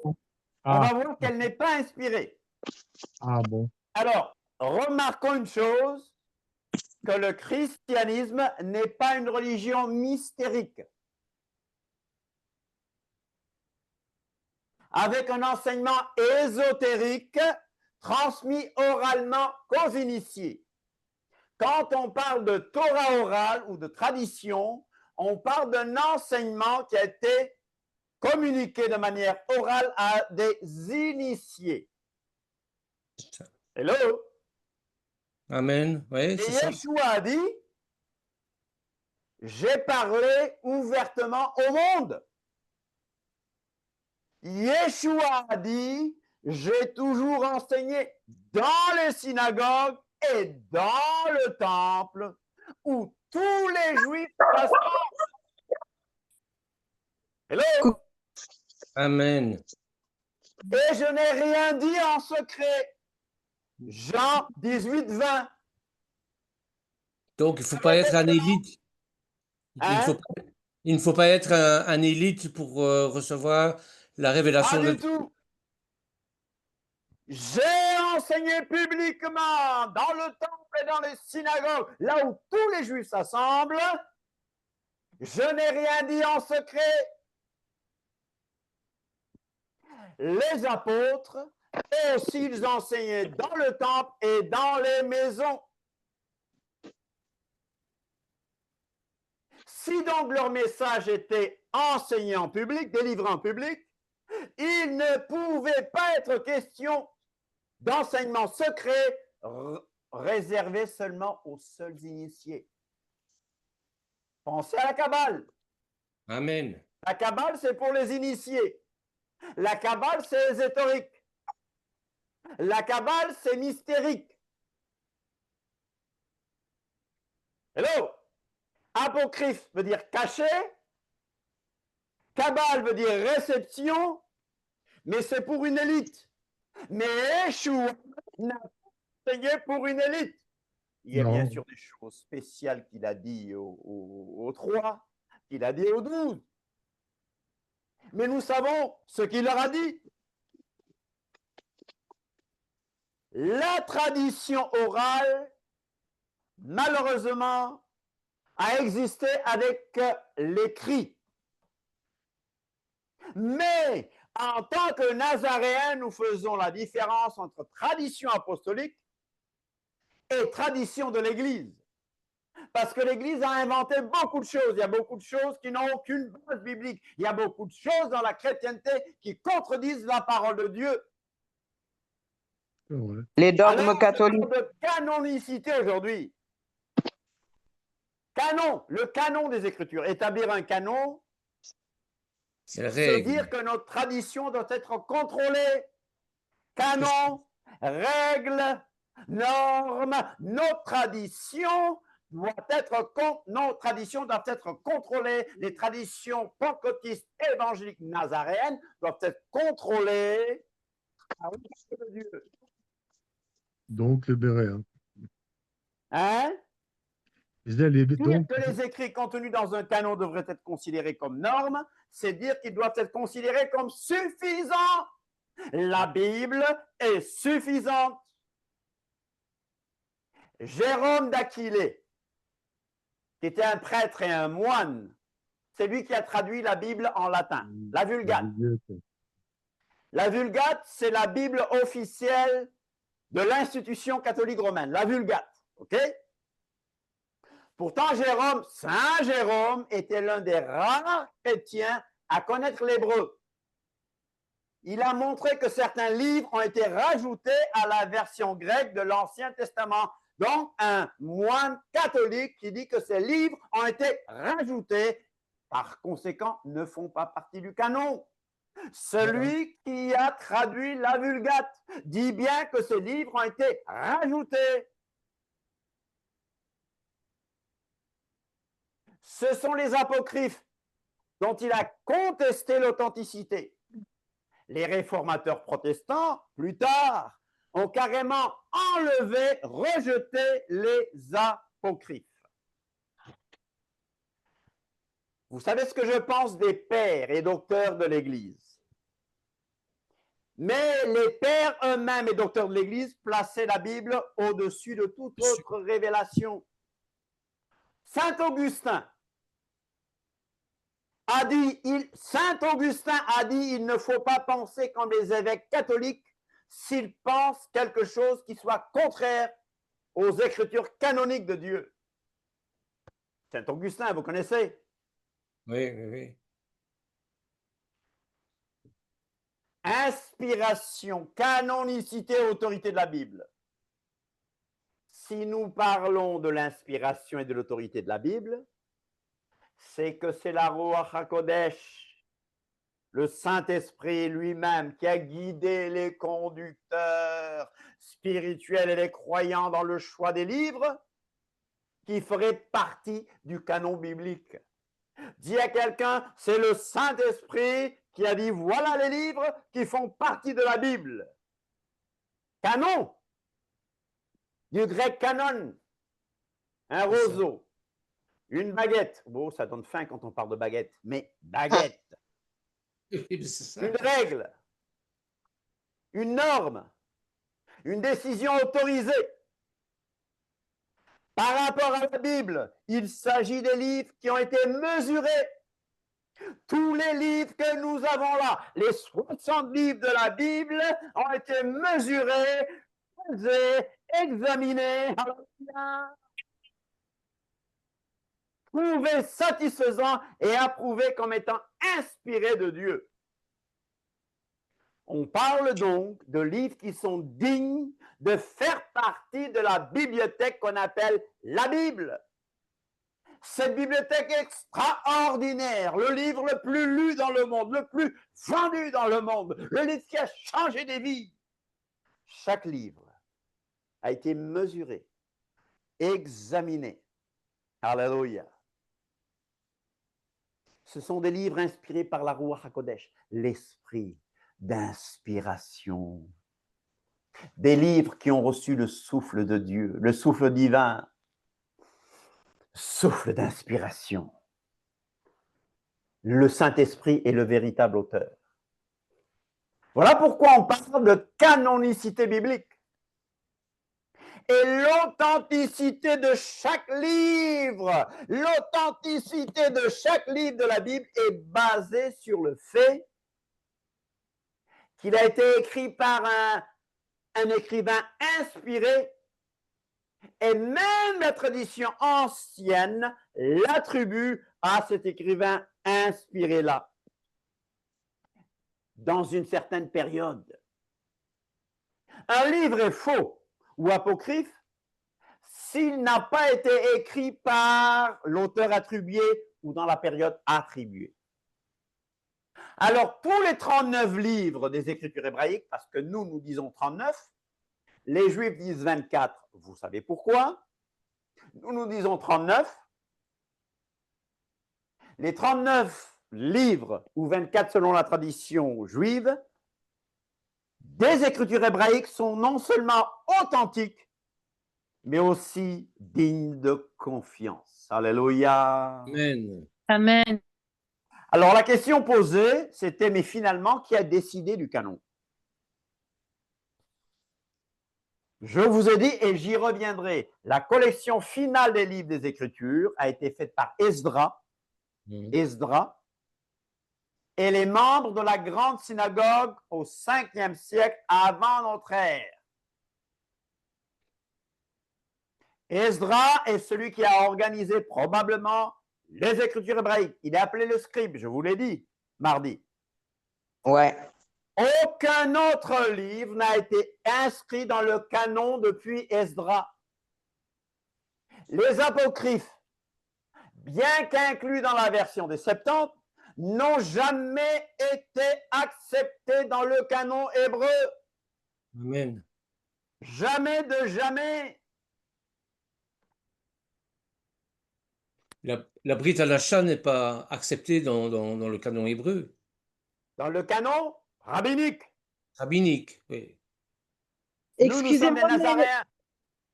On Ah, va voir qu'elle n'est pas inspirée. ah bon. Alors, remarquons une chose, que le christianisme n'est pas une religion mystérique, avec un enseignement ésotérique transmis oralement qu'aux initiés. Quand on parle de Torah orale ou de tradition, on parle d'un enseignement qui a été communiqué de manière orale à des initiés. Hello? Amen. Oui, Et c'est ça. Yeshua a dit, j'ai parlé ouvertement au monde. Yeshua a dit, j'ai toujours enseigné dans les synagogues et dans le temple où tous les Juifs rassemblent. Hello? Amen. Et je n'ai rien dit en secret. Jean 18, 20. Donc, il ne faut pas être un élite. Hein? Il ne faut pas être un élite pour recevoir la révélation Pas de du tout. J'ai enseigné publiquement dans le temple et dans les synagogues, là où tous les juifs s'assemblent. Je n'ai rien dit en secret. Les apôtres, eux aussi, ils enseignaient dans le temple et dans les maisons. Si donc leur message était enseigné en public, délivré en public, il ne pouvait pas être question d'enseignement secret réservé seulement aux seuls initiés. Pensez à la Kabbale. Amen. La Kabbale, c'est pour les initiés. La Kabbale, c'est ésotérique. La Kabbale, c'est mystérique. Hello? Apocryphe veut dire caché. Kabbale veut dire réception, mais c'est pour une élite. Mais Yeshua n'a pas enseigné pour une élite. Il y a bien Non. sûr des choses spéciales qu'il a dit aux 3, qu'il a dit aux 12. Mais nous savons ce qu'il leur a dit. La tradition orale, malheureusement, a existé avec l'écrit. Mais en tant que Nazaréens, nous faisons la différence entre tradition apostolique et tradition de l'Église. Parce que l'Église a inventé beaucoup de choses. Il y a beaucoup de choses qui n'ont aucune base biblique. Il y a beaucoup de choses dans la chrétienté qui contredisent la parole de Dieu. C'est vrai. Les dogmes Alors, catholiques. on parle de canonicité aujourd'hui. Canon, le canon des Écritures. Établir un canon, C'est la c'est règle. dire que notre tradition doit être contrôlée. Canon, règles, normes, nos traditions doivent être contrôlées. Les traditions pentecôtistes évangéliques nazaréennes doivent être contrôlées par l'Esprit de Dieu. Donc, libéré. Hein. Hein? Je disais, Dire donc, que les écrits contenus dans un canon devraient être considérés comme normes, c'est dire qu'ils doivent être considérés comme suffisants. La Bible est suffisante. Jérôme d'Aquilée, qui était un prêtre et un moine, c'est lui qui a traduit la Bible en latin, la Vulgate. La Vulgate, c'est la Bible officielle de l'institution catholique romaine, la Vulgate. OK? Pourtant, Saint Jérôme, était l'un des rares chrétiens à connaître l'hébreu. Il a montré que certains livres ont été rajoutés à la version grecque de l'Ancien Testament. Donc, un moine catholique qui dit que ces livres ont été rajoutés, par conséquent, ne font pas partie du canon. Celui qui a traduit la Vulgate dit bien que ces livres ont été rajoutés. Ce sont les apocryphes dont il a contesté l'authenticité. Les réformateurs protestants, plus tard, ont carrément enlevé, rejeté les apocryphes. Vous savez ce que je pense des pères et docteurs de l'Église. Mais les pères eux-mêmes et docteurs de l'Église plaçaient la Bible au-dessus de toute autre révélation. Saint Augustin a dit, il ne faut pas penser comme les évêques catholiques s'ils pensent quelque chose qui soit contraire aux écritures canoniques de Dieu. Saint Augustin, vous connaissez? Oui, oui, oui. Inspiration, canonicité, autorité de la Bible. Si nous parlons de l'inspiration et de l'autorité de la Bible, c'est que c'est la Ruach HaKodesh, le Saint-Esprit lui-même, qui a guidé les conducteurs spirituels et les croyants dans le choix des livres, qui feraient partie du canon biblique. Dis à quelqu'un, c'est le Saint-Esprit qui a dit, voilà les livres qui font partie de la Bible. Canon, du grec canon. un C'est ça. roseau, une baguette. Bon, ça donne faim quand on parle de baguette, mais baguette. Oui, c'est ça. Une règle, une norme, une décision autorisée. Par rapport à la Bible, il s'agit des livres qui ont été mesurés. Tous les livres que nous avons là, les 60 livres de la Bible, ont été mesurés, pesés, examinés, prouvés satisfaisants et approuvés comme étant inspirés de Dieu. On parle donc de livres qui sont dignes de faire partie de la bibliothèque qu'on appelle la Bible. Cette bibliothèque extraordinaire, le livre le plus lu dans le monde, le plus vendu dans le monde, le livre qui a changé des vies. Chaque livre a été mesuré, examiné. Alléluia. Ce sont des livres inspirés par la Ruach HaKodesh, l'esprit d'inspiration. Des livres qui ont reçu le souffle de Dieu, le souffle divin, souffle d'inspiration. Le Saint-Esprit est le véritable auteur. Voilà pourquoi on parle de canonicité biblique. Et l'authenticité de chaque livre, l'authenticité de chaque livre de la Bible est basée sur le fait qu'il a été écrit par un écrivain inspiré, et même la tradition ancienne l'attribue à cet écrivain inspiré-là, dans une certaine période. Un livre est faux ou apocryphe s'il n'a pas été écrit par l'auteur attribué ou dans la période attribuée. Alors, tous les 39 livres des Écritures hébraïques, parce que nous disons 39, les Juifs disent 24, vous savez pourquoi? Nous disons 39. Les 39 livres, ou 24 selon la tradition juive, des Écritures hébraïques sont non seulement authentiques, mais aussi dignes de confiance. Alléluia. Amen. Amen. Alors, la question posée, c'était, mais finalement, qui a décidé du canon? Je vous ai dit, et j'y reviendrai, la collection finale des livres des Écritures a été faite par Esdras, et les membres de la grande synagogue au 5e siècle avant notre ère. Esdras est celui qui a organisé probablement les Écritures hébraïques. Il est appelé le scribe, je vous l'ai dit, mardi. Ouais. Aucun autre livre n'a été inscrit dans le canon depuis Esdras. Les apocryphes, bien qu'inclus dans la version des Septante, n'ont jamais été acceptés dans le canon hébreu. Amen. Jamais de jamais. La Brit Halacha n'est pas acceptée dans le canon hébreu. Dans le canon rabbinique. Rabbinique, oui. Nous sommes des Excusez-moi, mais, Nazaréens.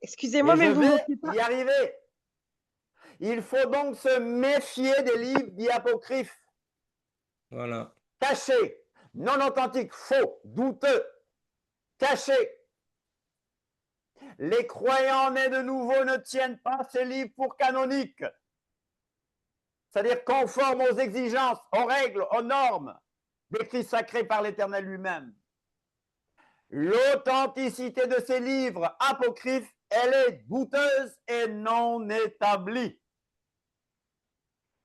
excusez-moi, Et mais je vous vais montrez pas. y arriver. Il faut donc se méfier des livres dits apocryphes, Voilà. cachés, non authentiques, faux, douteux, cachés. Les croyants nés de nouveau ne tiennent pas ces livres pour canoniques, c'est-à-dire conformes aux exigences, aux règles, aux normes d'écrits sacrés par l'Éternel lui-même. L'authenticité de ces livres apocryphes, elle est douteuse et non établie.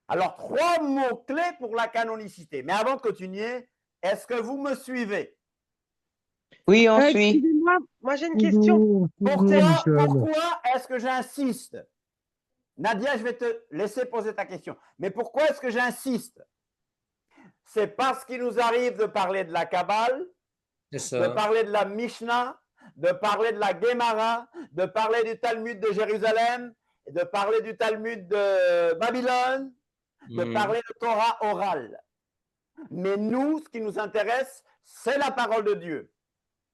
Alors, 3 mots-clés pour la canonicité. Mais avant de continuer, est-ce que vous me suivez? Oui, on suit. Excusez-moi, moi j'ai une question. Pourquoi est-ce que j'insiste? Nadia, je vais te laisser poser ta question. Mais pourquoi est-ce que j'insiste? C'est parce qu'il nous arrive de parler de la Kabbale, C'est de ça. parler de la Mishnah, de parler de la Gemara, de parler du Talmud de Jérusalem, de parler du Talmud de Babylone, de parler de Torah orale. Mais nous, ce qui nous intéresse, c'est la parole de Dieu.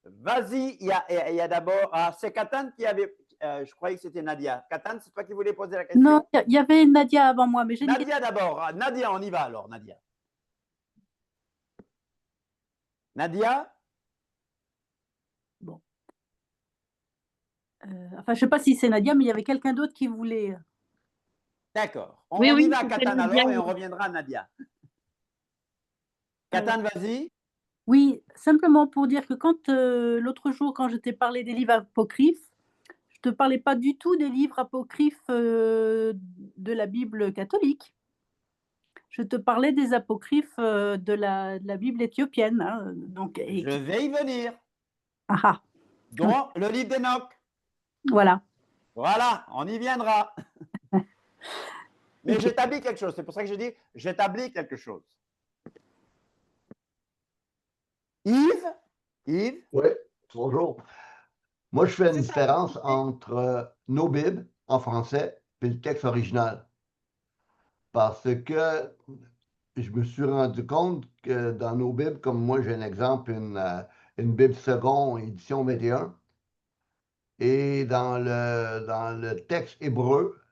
Vas-y, il y a d'abord c'est Katan qui avait Je croyais que c'était Nadia. Katan, c'est toi qui voulais poser la question? Non, il y avait Nadia avant moi, mais j'ai une Nadia d'abord. Nadia, on y va alors, Nadia. Nadia? Bon. Enfin, je ne sais pas si c'est Nadia, mais il y avait quelqu'un d'autre qui voulait. D'accord. On Oui, y oui, va, c'était Katan, Nadia, alors, et oui. on reviendra à Nadia. Katan, vas-y. Oui, simplement pour dire que quand l'autre jour, quand je t'ai parlé des livres apocryphes, je ne te parlais pas du tout des livres apocryphes de la Bible catholique. Je te parlais des apocryphes de la Bible éthiopienne. Hein, donc, Je vais y venir. Ah ah, Donc, le livre d'Enoch. voilà. Voilà, on y viendra. Mais Ok. j'établis quelque chose. C'est pour ça que je dis j'établis quelque chose. Yves? Yves? Oui, bonjour. Moi, je fais une C'est ça. différence entre nos Bibles en français et le texte original. Parce que je me suis rendu compte que dans nos Bibles, comme moi, j'ai un exemple, une Bible seconde, édition 21, et dans le texte hébreu,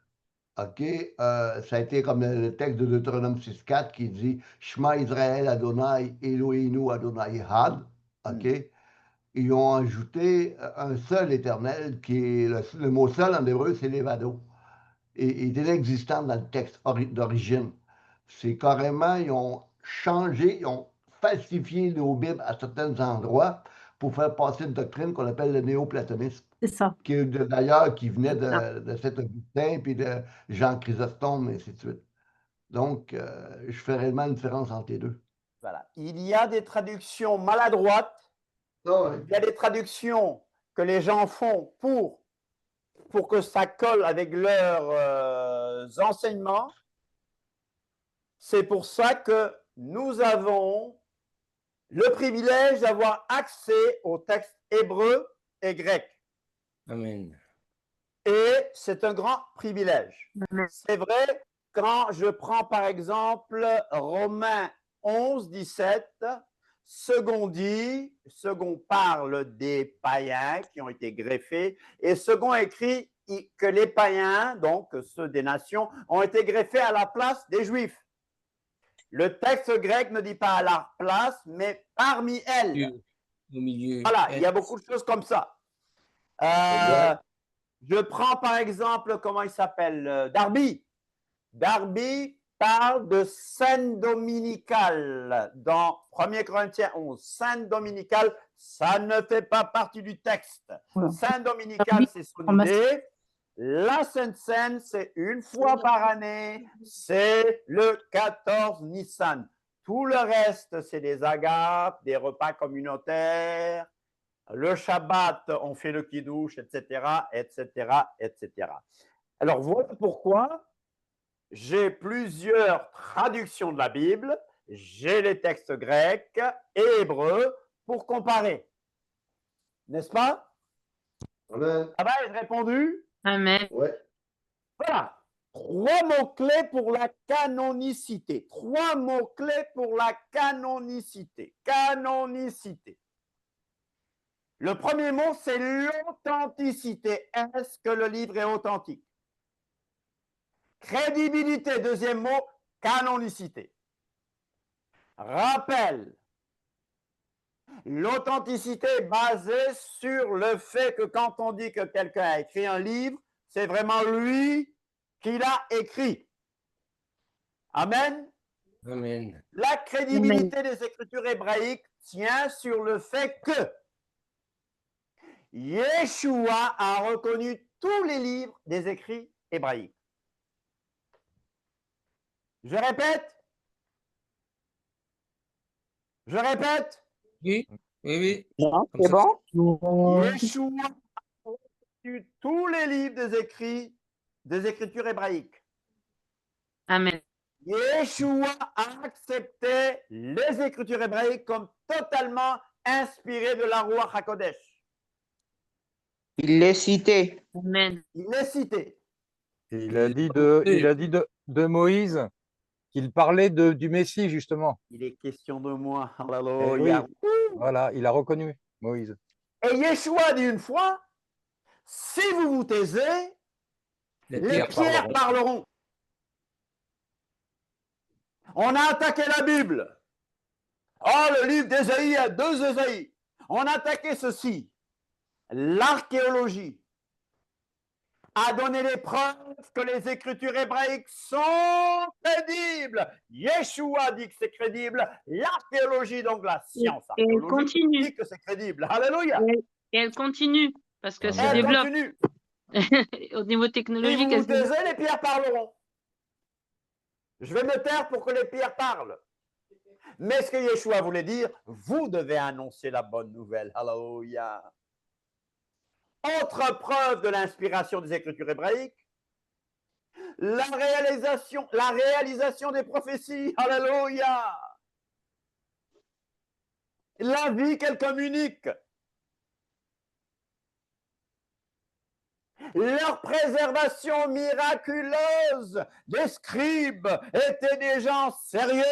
OK, ça a été comme le texte de Deutéronome 6.4 qui dit Shema Israël Adonai Eloheinu Adonai Had. OK. Ils ont ajouté un seul éternel qui est le mot seul en hébreu, c'est Levado. Et il est inexistant dans le texte d'origine. C'est carrément, ils ont changé, ils ont falsifié nos Bibles à certains endroits pour faire passer une doctrine qu'on appelle le néoplatonisme. C'est ça. Qui est d'ailleurs qui venait de cet Augustin puis de Jean Chrysostome, et ainsi de suite. Donc, je fais réellement une différence entre les deux. Voilà. Il y a des traductions maladroites. Il y a des traductions que les gens font pour que ça colle avec leurs enseignements. C'est pour ça que nous avons le privilège d'avoir accès aux textes hébreux et grecs. Amen. Et c'est un grand privilège. C'est vrai, quand je prends par exemple Romains 11, 17, Second parle des païens qui ont été greffés, et Second écrit que les païens, donc ceux des nations, ont été greffés à la place des Juifs. Le texte grec ne dit pas à la place, mais parmi elles. Au milieu. Voilà, il y a beaucoup de choses comme ça. Je prends par exemple, comment il s'appelle, Darby. Darby parle de scène dominicale dans 1 Corinthiens 11. Scène dominicale, ça ne fait pas partie du texte. Voilà. Scène dominicale, c'est son idée. La Sainte Seine, c'est une fois par année, c'est le 14 Nissan. Tout le reste, c'est des agapes, des repas communautaires. Le Shabbat, on fait le kiddush, etc., etc., etc. Alors, voilà pourquoi j'ai plusieurs traductions de la Bible, j'ai les textes grecs et hébreux pour comparer. N'est-ce pas? Amen. Ah ben, j'ai répondu? Amen. Ouais. Voilà. 3 mots-clés pour la canonicité. 3 mots-clés pour la canonicité. Canonicité. Le premier mot, c'est l'authenticité. Est-ce que le livre est authentique? Crédibilité, deuxième mot, canonicité. Rappel. L'authenticité est basée sur le fait que quand on dit que quelqu'un a écrit un livre, c'est vraiment lui qui l'a écrit. Amen. Amen. La crédibilité des écritures hébraïques tient sur le fait que Yeshua a reconnu tous les livres des écrits hébraïques. Je répète. Je répète. Oui, oui, oui. Non, Comme c'est ça, bon? Yeshua a reconnu tous les livres des écritures hébraïques. Amen. Yeshua a accepté les écritures hébraïques comme totalement inspirées de la Ruach HaKodesh. Il les citait. Amen. Il les cité. Il a dit de Moïse qu'il parlait du Messie, justement. Il est question de moi. Eh Alléluia. oui, voilà, il a reconnu Moïse. Et Yeshua dit une fois, Si vous vous taisez, Les les pierres pierres parleront. On a attaqué la Bible. Oh, le livre d'Ésaïe, il y a 2 Ésaïe. On a attaqué ceci. L'archéologie a donné les preuves que les écritures hébraïques sont crédibles. Yeshua dit que c'est crédible. L'archéologie, donc la science Et elle archéologique, continue. dit que c'est crédible. Alléluia. Et elle continue parce que se Elle développe continue. au niveau Si technologique. vous Elle vous taisez, les pierres parleront. Je vais me taire pour que les pierres parlent. Mais ce que Yeshua voulait dire, vous devez annoncer la bonne nouvelle. Alléluia. Autre preuve de l'inspiration des Écritures hébraïques, la réalisation des prophéties. Alléluia. La vie qu'elle communique. Leur préservation miraculeuse des scribes étaient des gens sérieux.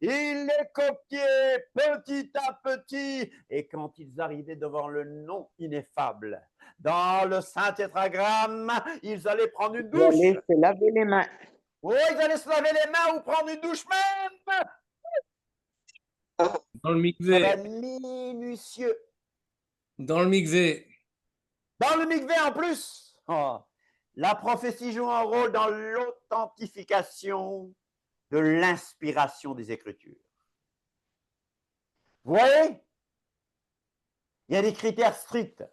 Ils les copiaient petit à petit. Et quand ils arrivaient devant le nom ineffable, dans le Saint-Tétragramme, ils allaient prendre une Vous allez douche. se laver les mains. Oui, ils allaient se laver les mains ou prendre une douche même. Dans le Ça va mikvé. être minutieux. Dans le mikvé. Dans le mikvé en plus. Oh. La prophétie joue un rôle dans l'authentification de l'inspiration des Écritures. Vous voyez? Il y a des critères stricts.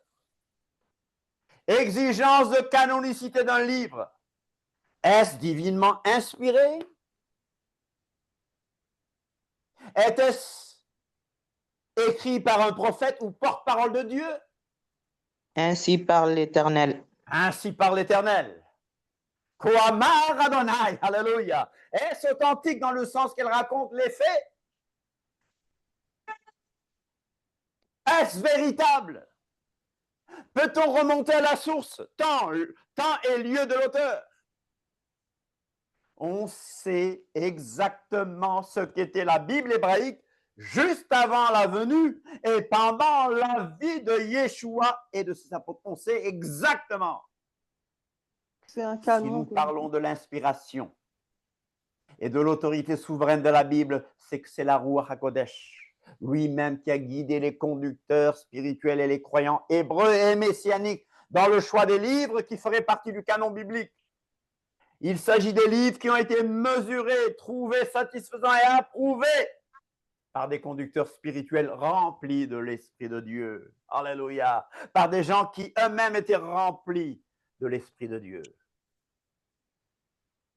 Exigence de canonicité d'un livre. Est-ce divinement inspiré? Était-ce écrit par un prophète ou porte-parole de Dieu? Ainsi parle l'Éternel. Ainsi par l'Éternel. Koamar Adonai, alléluia. Est-ce authentique dans le sens qu'elle raconte les faits? Est-ce véritable? Peut-on remonter à la source, temps et lieu de l'auteur? On sait exactement ce qu'était la Bible hébraïque juste avant la venue et pendant la vie de Yeshua et de ses apôtres. On sait exactement. C'est un Si canon. nous quoi. parlons de l'inspiration et de l'autorité souveraine de la Bible, c'est que c'est la Ruach HaKodesh, lui-même qui a guidé les conducteurs spirituels et les croyants hébreux et messianiques dans le choix des livres qui feraient partie du canon biblique. Il s'agit des livres qui ont été mesurés, trouvés satisfaisants et approuvés par des conducteurs spirituels remplis de l'Esprit de Dieu. Alléluia. Par des gens qui eux-mêmes étaient remplis de l'Esprit de Dieu.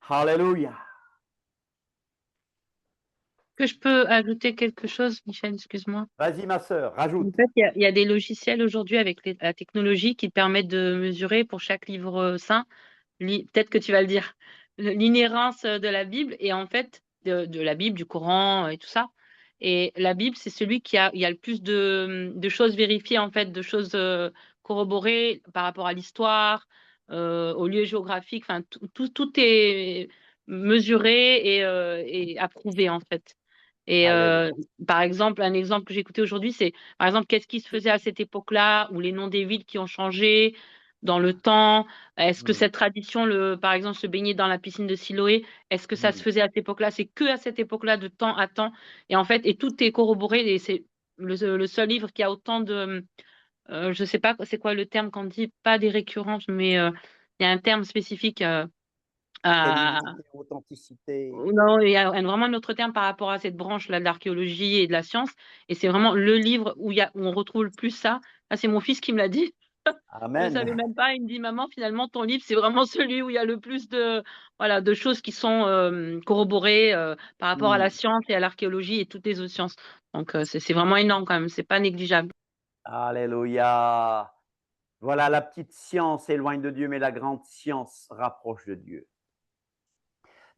Alléluia. Que je peux ajouter quelque chose, Michel, excuse-moi. Vas-y, ma sœur, En rajoute. fait, il y a des logiciels aujourd'hui avec la technologie qui permettent de mesurer pour chaque livre saint, peut-être que tu vas le dire, l'inhérence de la Bible et en fait de la Bible, du Coran et tout ça. Et la Bible, c'est celui il y a le plus de choses vérifiées, en fait, de choses corroborées par rapport à l'histoire, au lieu géographique. Enfin, tout est mesuré et approuvé, en fait. Et par exemple, un exemple que j'ai écouté aujourd'hui, c'est par exemple, qu'est-ce qui se faisait à cette époque-là, ou les noms des villes qui ont changé dans le temps. Est-ce que cette tradition, par exemple, se baigner dans la piscine de Siloé, est-ce que ça se faisait à cette époque-là? C'est que à cette époque-là, de temps à temps. Et en fait, et tout est corroboré. Et c'est le seul livre qui a autant de, je sais pas, c'est quoi le terme qu'on dit, pas des récurrences, mais il y a un terme spécifique. À, Crédibilité, authenticité. non, il y a vraiment un autre terme par rapport à cette branche-là de l'archéologie et de la science. Et c'est vraiment le livre où on retrouve le plus ça. Là, c'est mon fils qui me l'a dit. Je ne Amen. savais même pas. Il me dit, maman, finalement, ton livre, c'est vraiment celui où il y a le plus de choses qui sont corroborées par rapport à la science et à l'archéologie et toutes les autres sciences. Donc, c'est vraiment énorme quand même. C'est pas négligeable. Alléluia. Voilà, la petite science éloigne de Dieu, mais la grande science rapproche de Dieu.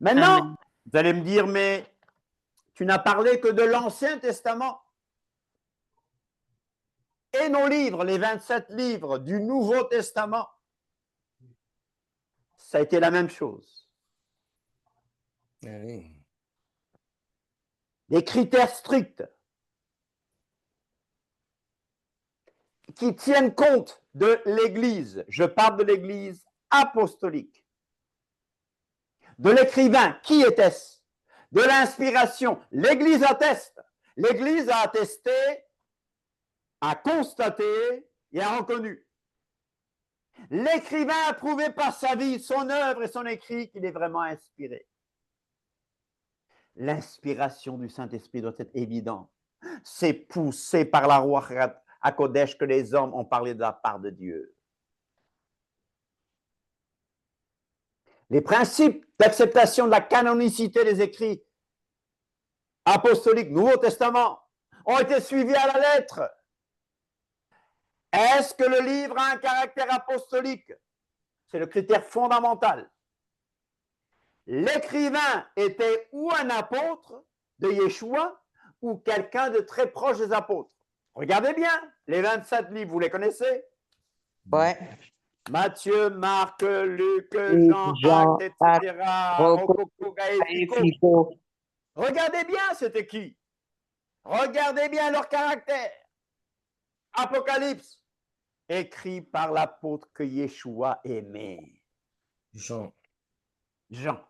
Maintenant, Amen. vous allez me dire, mais tu n'as parlé que de l'Ancien Testament. Et nos livres, les 27 livres du Nouveau Testament, ça a été la même chose. Oui. Des critères stricts. qui tiennent compte de l'Église. Je parle de l'Église apostolique. De l'écrivain, qui était-ce? De l'inspiration. L'Église atteste. L'Église a attesté, a constaté et a reconnu. L'écrivain a prouvé par sa vie, son œuvre et son écrit qu'il est vraiment inspiré. L'inspiration du Saint-Esprit doit être évidente. C'est poussé par la Ruach HaKodesh que les hommes ont parlé de la part de Dieu. Les principes d'acceptation de la canonicité des écrits apostoliques, Nouveau Testament, ont été suivis à la lettre. Est-ce que le livre a un caractère apostolique? C'est le critère fondamental. L'écrivain était ou un apôtre de Yeshua ou quelqu'un de très proche des apôtres. Regardez bien, les 27 livres, vous les connaissez? Ouais. Matthieu, Marc, Luc, Jean, Actes, etc. Rococo, Fico. Regardez bien, c'était qui? Regardez bien leur caractère. Apocalypse, écrit par l'apôtre que Yeshua aimait. Jean. Jean.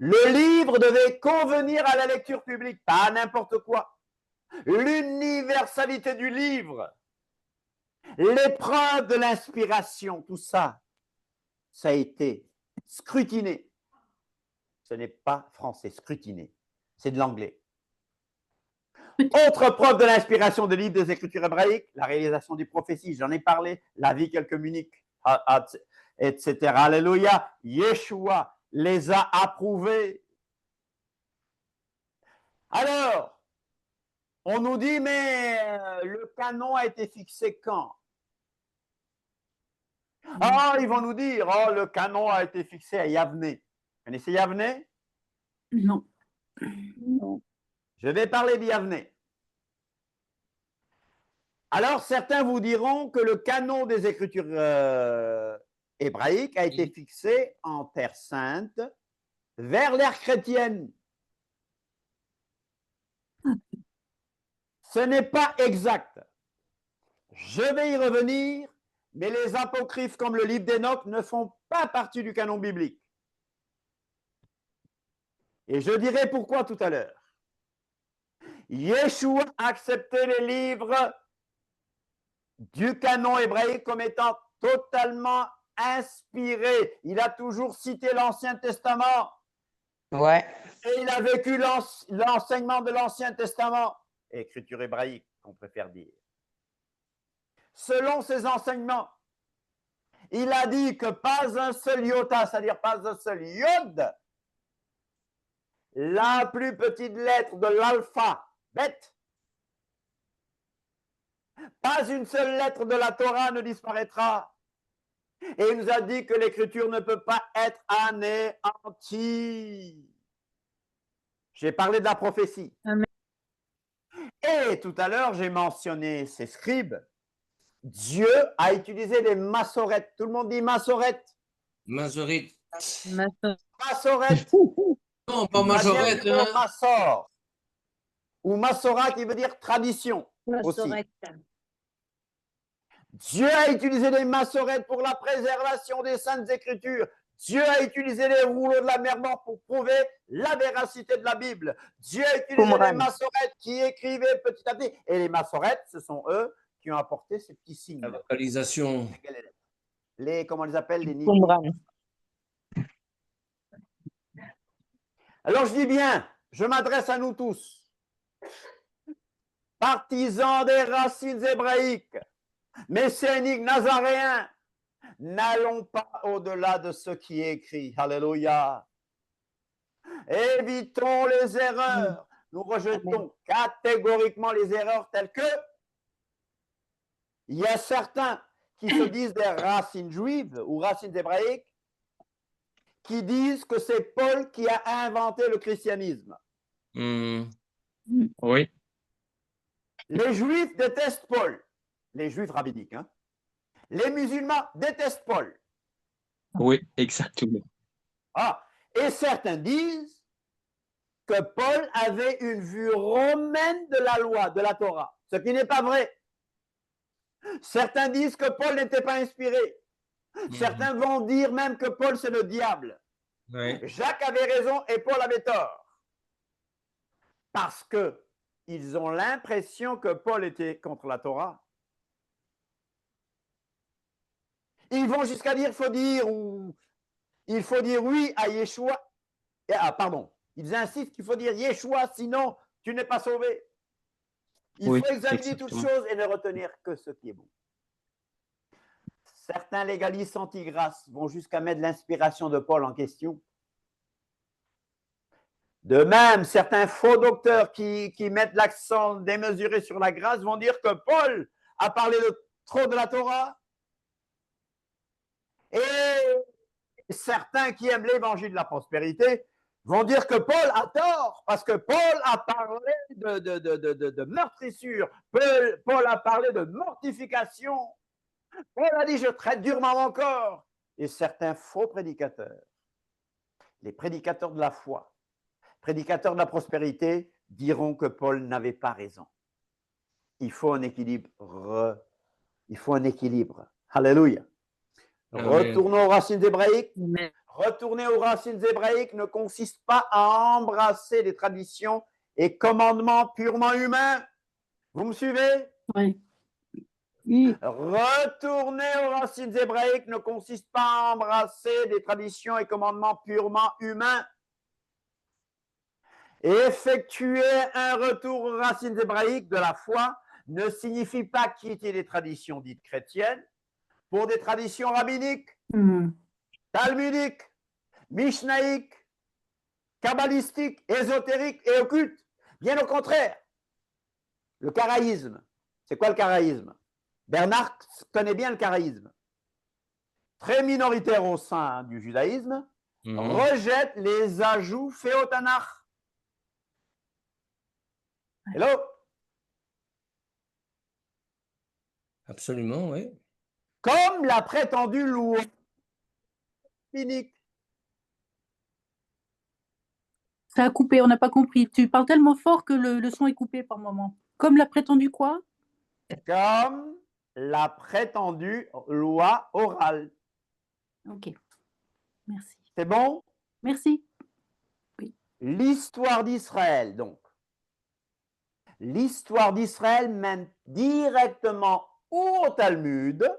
Le livre devait convenir à la lecture publique, pas n'importe quoi. L'universalité du livre, l'épreuve de l'inspiration, tout ça, ça a été scrutiné. Ce n'est pas français, scrutiné. C'est de l'anglais. Autre preuve de l'inspiration des livres des Écritures hébraïques, la réalisation des prophéties. J'en ai parlé, la vie quelques minutes, etc. Alléluia. Yeshua les a approuvés. Alors, on nous dit, mais le canon a été fixé quand? Ah, ils vont nous dire, oh, le canon a été fixé à Yavne. Vous connaissez Yavne? Non. Non. Je vais parler d'Yavne. Alors, certains vous diront que le canon des Écritures hébraïques a été fixé en Terre Sainte vers l'ère chrétienne. Ce n'est pas exact. Je vais y revenir, mais les apocryphes comme le livre d'Enoch ne font pas partie du canon biblique. Et je dirai pourquoi tout à l'heure. Yeshua acceptait les livres du canon hébraïque comme étant totalement inspirés. Il a toujours cité l'Ancien Testament. Ouais. Et il a vécu l'enseignement de l'Ancien Testament, écriture hébraïque, qu'on préfère dire. Selon ses enseignements, il a dit que pas un seul iota, c'est-à-dire pas un seul yod, la plus petite lettre de l'alpha, bête, pas une seule lettre de la Torah ne disparaîtra. Et il nous a dit que l'écriture ne peut pas être anéantie. J'ai parlé de la prophétie. Amen. Et tout à l'heure, j'ai mentionné ces scribes. Dieu a utilisé les massorettes. Tout le monde dit massorettes. Mazorite. Massorettes. Non, pas majorette. Ou massor. Ou massora qui veut dire tradition. Aussi. Dieu a utilisé les massorettes pour la préservation des Saintes Écritures. Dieu a utilisé les rouleaux de la mer morte pour prouver la véracité de la Bible. Dieu a utilisé les massorettes qui écrivaient petit à petit. Et les massorettes, ce sont eux qui ont apporté ces petits signes. La vocalisation. Les, comment on les appelle? Les Qumran. Alors je dis bien, je m'adresse à nous tous. Partisans des racines hébraïques, messianiques, nazaréens, n'allons pas au-delà de ce qui est écrit. Alléluia. Évitons les erreurs. Nous rejetons catégoriquement les erreurs telles que il y a certains qui se disent des racines juives ou racines hébraïques qui disent que c'est Paul qui a inventé le christianisme. Oui. Les juifs détestent Paul. Les juifs rabbiniques. Hein. Les musulmans détestent Paul. Oui, exactement. Ah, et certains disent que Paul avait une vue romaine de la loi, de la Torah. ce qui n'est pas vrai. Certains disent que Paul n'était pas inspiré. Certains vont dire même que Paul, c'est le diable. Ouais. Jacques avait raison et Paul avait tort. Parce qu'ils ont l'impression que Paul était contre la Torah. Ils vont jusqu'à dire, il faut dire oui à Yeshua. Pardon, ils insistent qu'il faut dire Yeshua, sinon tu n'es pas sauvé. Il Oui, faut examiner toutes exactement. choses et ne retenir que ce qui est bon. Certains légalistes anti-grâce vont jusqu'à mettre l'inspiration de Paul en question. De même, certains faux docteurs qui mettent l'accent démesuré sur la grâce vont dire que Paul a parlé trop de la Torah. Et certains qui aiment l'évangile de la prospérité vont dire que Paul a tort parce que Paul a parlé de meurtrissure. Paul a parlé de mortification. Paul a dit, je traite durement mon corps. Et certains faux prédicateurs, les prédicateurs de la foi, prédicateurs de la prospérité, diront que Paul n'avait pas raison. Il faut un équilibre. Il faut un équilibre. Alléluia. Retournons aux racines hébraïques. Retourner aux racines hébraïques ne consiste pas à embrasser des traditions et commandements purement humains. Vous me suivez? Oui. Oui. Retourner aux racines hébraïques ne consiste pas à embrasser des traditions et commandements purement humains. Et effectuer un retour aux racines hébraïques de la foi ne signifie pas quitter les traditions dites chrétiennes pour des traditions rabbiniques, talmudiques, mishnaïques, kabbalistiques, ésotériques et occultes. Bien au contraire. Le karaïsme. C'est quoi le karaïsme? Bernard connaît bien le karaïsme. Très minoritaire au sein du judaïsme, rejette les ajouts faits au Tanakh. Hello? Absolument, oui. Comme la prétendue loi rabbinique. Ça a coupé, on n'a pas compris. Tu parles tellement fort que le son est coupé par moment. Comme l'a prétendu quoi? Comme la prétendue loi orale. Ok, merci. C'est bon? Merci. L'histoire d'Israël, donc. L'histoire d'Israël mène directement au Talmud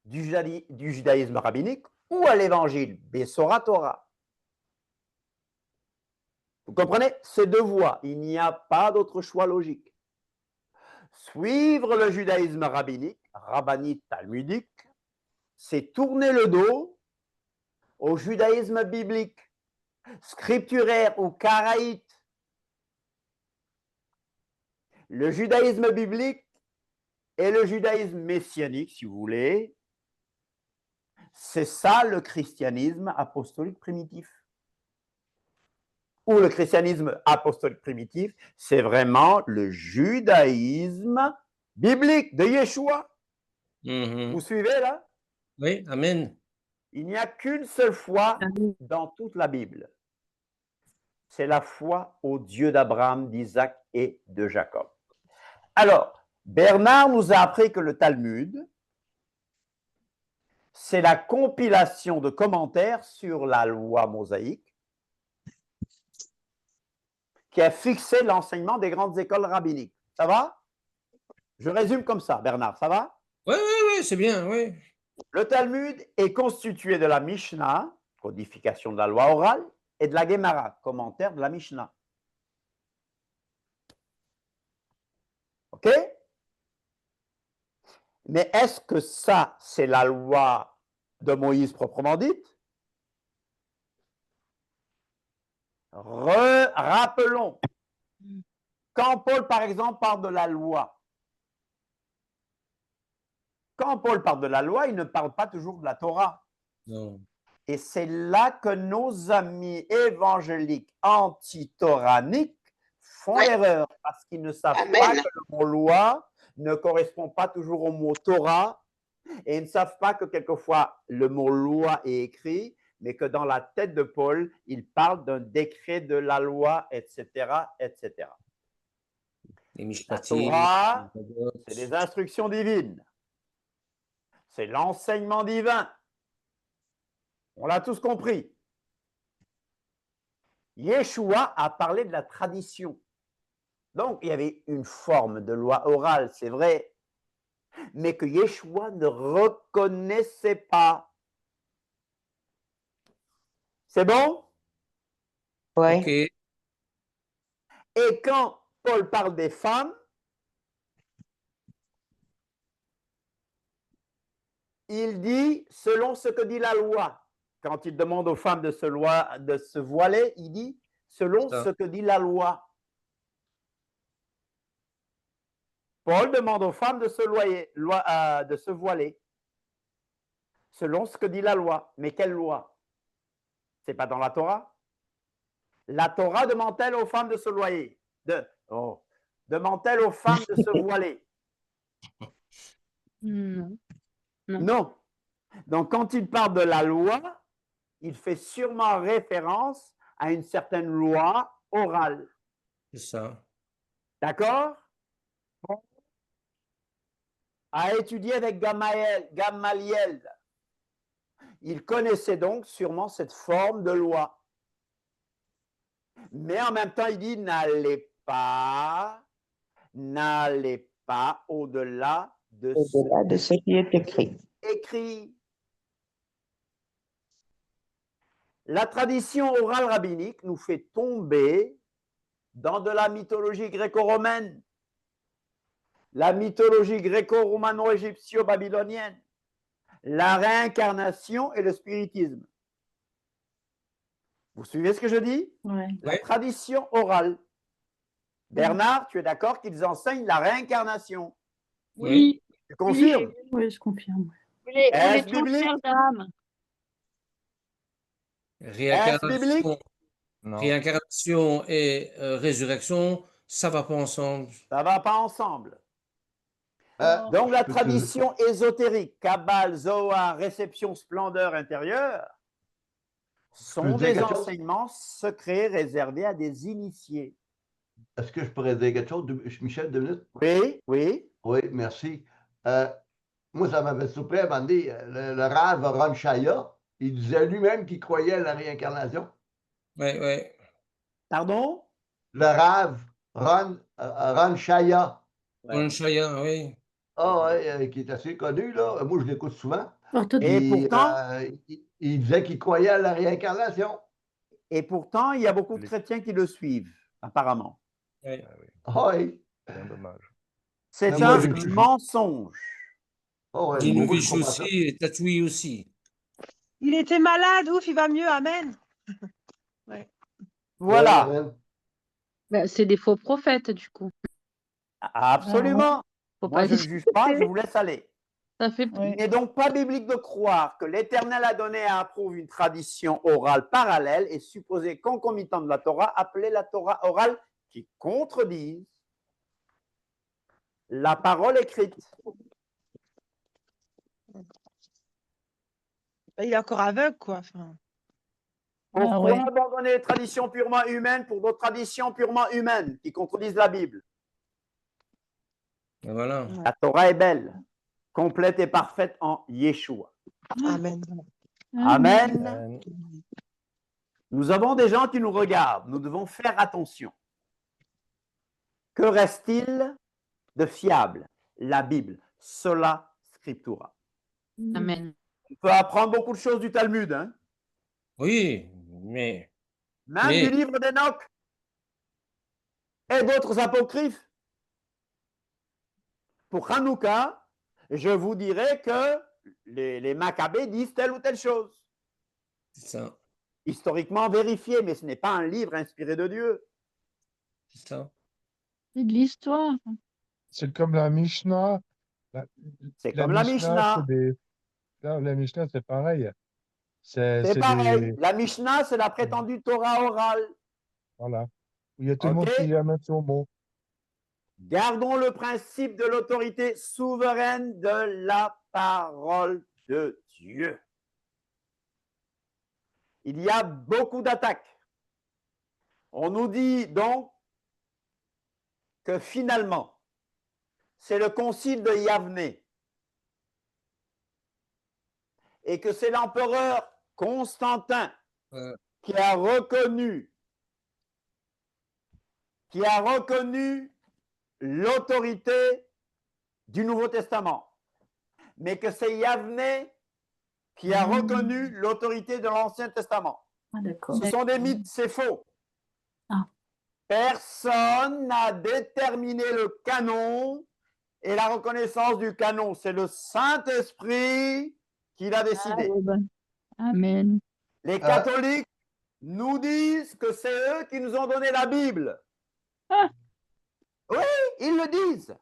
du judaïsme rabbinique ou à l'évangile, Besora Torah. Vous comprenez? C'est deux voies. Il n'y a pas d'autre choix logique. Suivre le judaïsme rabbinique, rabbinite talmudique, c'est tourner le dos au judaïsme biblique, scripturaire ou karaïte. Le judaïsme biblique et le judaïsme messianique, si vous voulez, c'est ça le christianisme apostolique primitif. Ou le christianisme apostolique primitif, c'est vraiment le judaïsme biblique de Yeshua. Vous suivez là? Oui, amen. Il n'y a qu'une seule foi dans toute la Bible. C'est la foi au Dieu d'Abraham, d'Isaac et de Jacob. Alors, Bernard nous a appris que le Talmud, c'est la compilation de commentaires sur la loi mosaïque qui a fixé l'enseignement des grandes écoles rabbiniques. Ça va? Je résume comme ça, Bernard, ça va? Oui, c'est bien, oui. Le Talmud est constitué de la Mishnah, codification de la loi orale, et de la Gemara, commentaire de la Mishnah. OK? Mais est-ce que ça, c'est la loi de Moïse proprement dite? Rappelons, quand Paul, par exemple, parle de la loi, il ne parle pas toujours de la Torah. Non. Et c'est là que nos amis évangéliques anti-toraniques font erreur, parce qu'ils ne savent pas que le mot loi ne correspond pas toujours au mot Torah, et ils ne savent pas que quelquefois le mot loi est écrit, mais que dans la tête de Paul, il parle d'un décret de la loi, etc., etc. Les La Mishpatim, Torah, les Mitzvot. c'est les instructions divines. C'est l'enseignement divin. On l'a tous compris. Yeshua a parlé de la tradition. Donc, il y avait une forme de loi orale, c'est vrai, mais que Yeshua ne reconnaissait pas. C'est bon? Ouais. Ok. Et quand Paul parle des femmes, il dit selon ce que dit la loi. Quand il demande aux femmes de se voiler, il dit selon Ça. ce que dit la loi. Paul demande aux femmes de se voiler selon ce que dit la loi. Mais quelle loi? C'est pas dans la Torah? La Torah demande-t-elle aux femmes de se voiler? Demande-t-elle aux femmes de se voiler? Non. Non. Non. Donc, quand il parle de la loi, il fait sûrement référence à une certaine loi orale. C'est ça. D'accord? A étudié avec Gamaliel. Il connaissait donc sûrement cette forme de loi. Mais en même temps, il dit n'allez pas au-delà de Au-delà de ce qui est écrit. écrit. La tradition orale rabbinique nous fait tomber dans de la mythologie gréco-romaine, la mythologie gréco-romano-égyptio-babylonienne, la réincarnation et le spiritisme. Vous suivez ce que je dis? Ouais. La Ouais. tradition orale. Bernard, tu es d'accord qu'ils enseignent la réincarnation? Oui. Tu confirmes? Oui, je confirme. Les Est-ce transferts biblique? d'âme. Est-ce biblique? Non. Réincarnation et résurrection, ça va pas ensemble. Ça ne va pas ensemble. Euh, Donc la peux-tu- tradition ésotérique, Kabbale, Zohar, réception, splendeur intérieure, sont dire des quelque chose? enseignements secrets réservés à des initiés. Est-ce que je pourrais dire quelque chose, Michel, 2 minutes? Oui, oui. Oui, merci. Moi, ça m'avait surpris à un moment donné, le Rav Ron Shaya, il disait lui-même qu'il croyait à la réincarnation. Ouais, ouais. Pardon? Le Rav Ron Shaya, Ron Shaya, oui. qui est assez connu, là. Moi, je l'écoute souvent. Et pourtant, il disait qu'il croyait à la réincarnation. il y a beaucoup de chrétiens qui le suivent, apparemment. Ouais. Ah oui. C'est un dommage. C'est Mais moi, un j'ai- mensonge. Ah ouais, Dino moi, je comprends ça. aussi et Tatoui aussi. Il était malade, ouf, il va mieux, amen. Ouais. Voilà, Ouais, Bah, c'est des faux prophètes, du coup. absolument. Faut Moi, pas je ne juge pas, je vous laisse aller. Ça fait Ouais. Il n'est donc pas biblique de croire que l'Éternel a donné et approuve une tradition orale parallèle et supposée concomitante de la Torah, appelée la Torah orale, qui contredise la parole écrite. Bah, il est encore aveugle, quoi. Enfin, Pourquoi ouais. abandonner les traditions purement humaines pour d'autres traditions purement humaines qui contredisent la Bible? Et voilà. La Torah est belle, complète et parfaite en Yeshua. amen. Amen. Euh, Nous avons des gens qui nous regardent. Nous devons faire attention. Que reste-t-il de fiable? La Bible, sola scriptura. Amen. On peut apprendre beaucoup de choses du Talmud, hein? Oui, mais Même du livre d'Enoch et d'autres apocryphes. Pour Hanouka, je vous dirais que les Maccabées disent telle ou telle chose. c'est ça. Historiquement vérifié, mais ce n'est pas un livre inspiré de Dieu. C'est ça. C'est de l'histoire. C'est comme la Mishnah. C'est comme la Mishnah. La Mishnah, c'est pareil. C'est pareil. La Mishnah, c'est la prétendue Torah orale. Voilà. Il y a tout le monde Ok. qui amène son mot. Gardons le principe de l'autorité souveraine de la parole de Dieu. Il y a beaucoup d'attaques. On nous dit donc que finalement, c'est le concile de Yavne et que c'est l'empereur Constantin qui a reconnu l'autorité du Nouveau Testament, mais que c'est Yavne qui a reconnu l'autorité de l'Ancien Testament. Ah, d'accord. Ce sont des mythes, c'est faux. Ah. Personne n'a déterminé le canon et la reconnaissance du canon. C'est le Saint-Esprit qui l'a décidé. Amen. Les catholiques nous disent que c'est eux qui nous ont donné la Bible. Ah. Oui, ils le disent.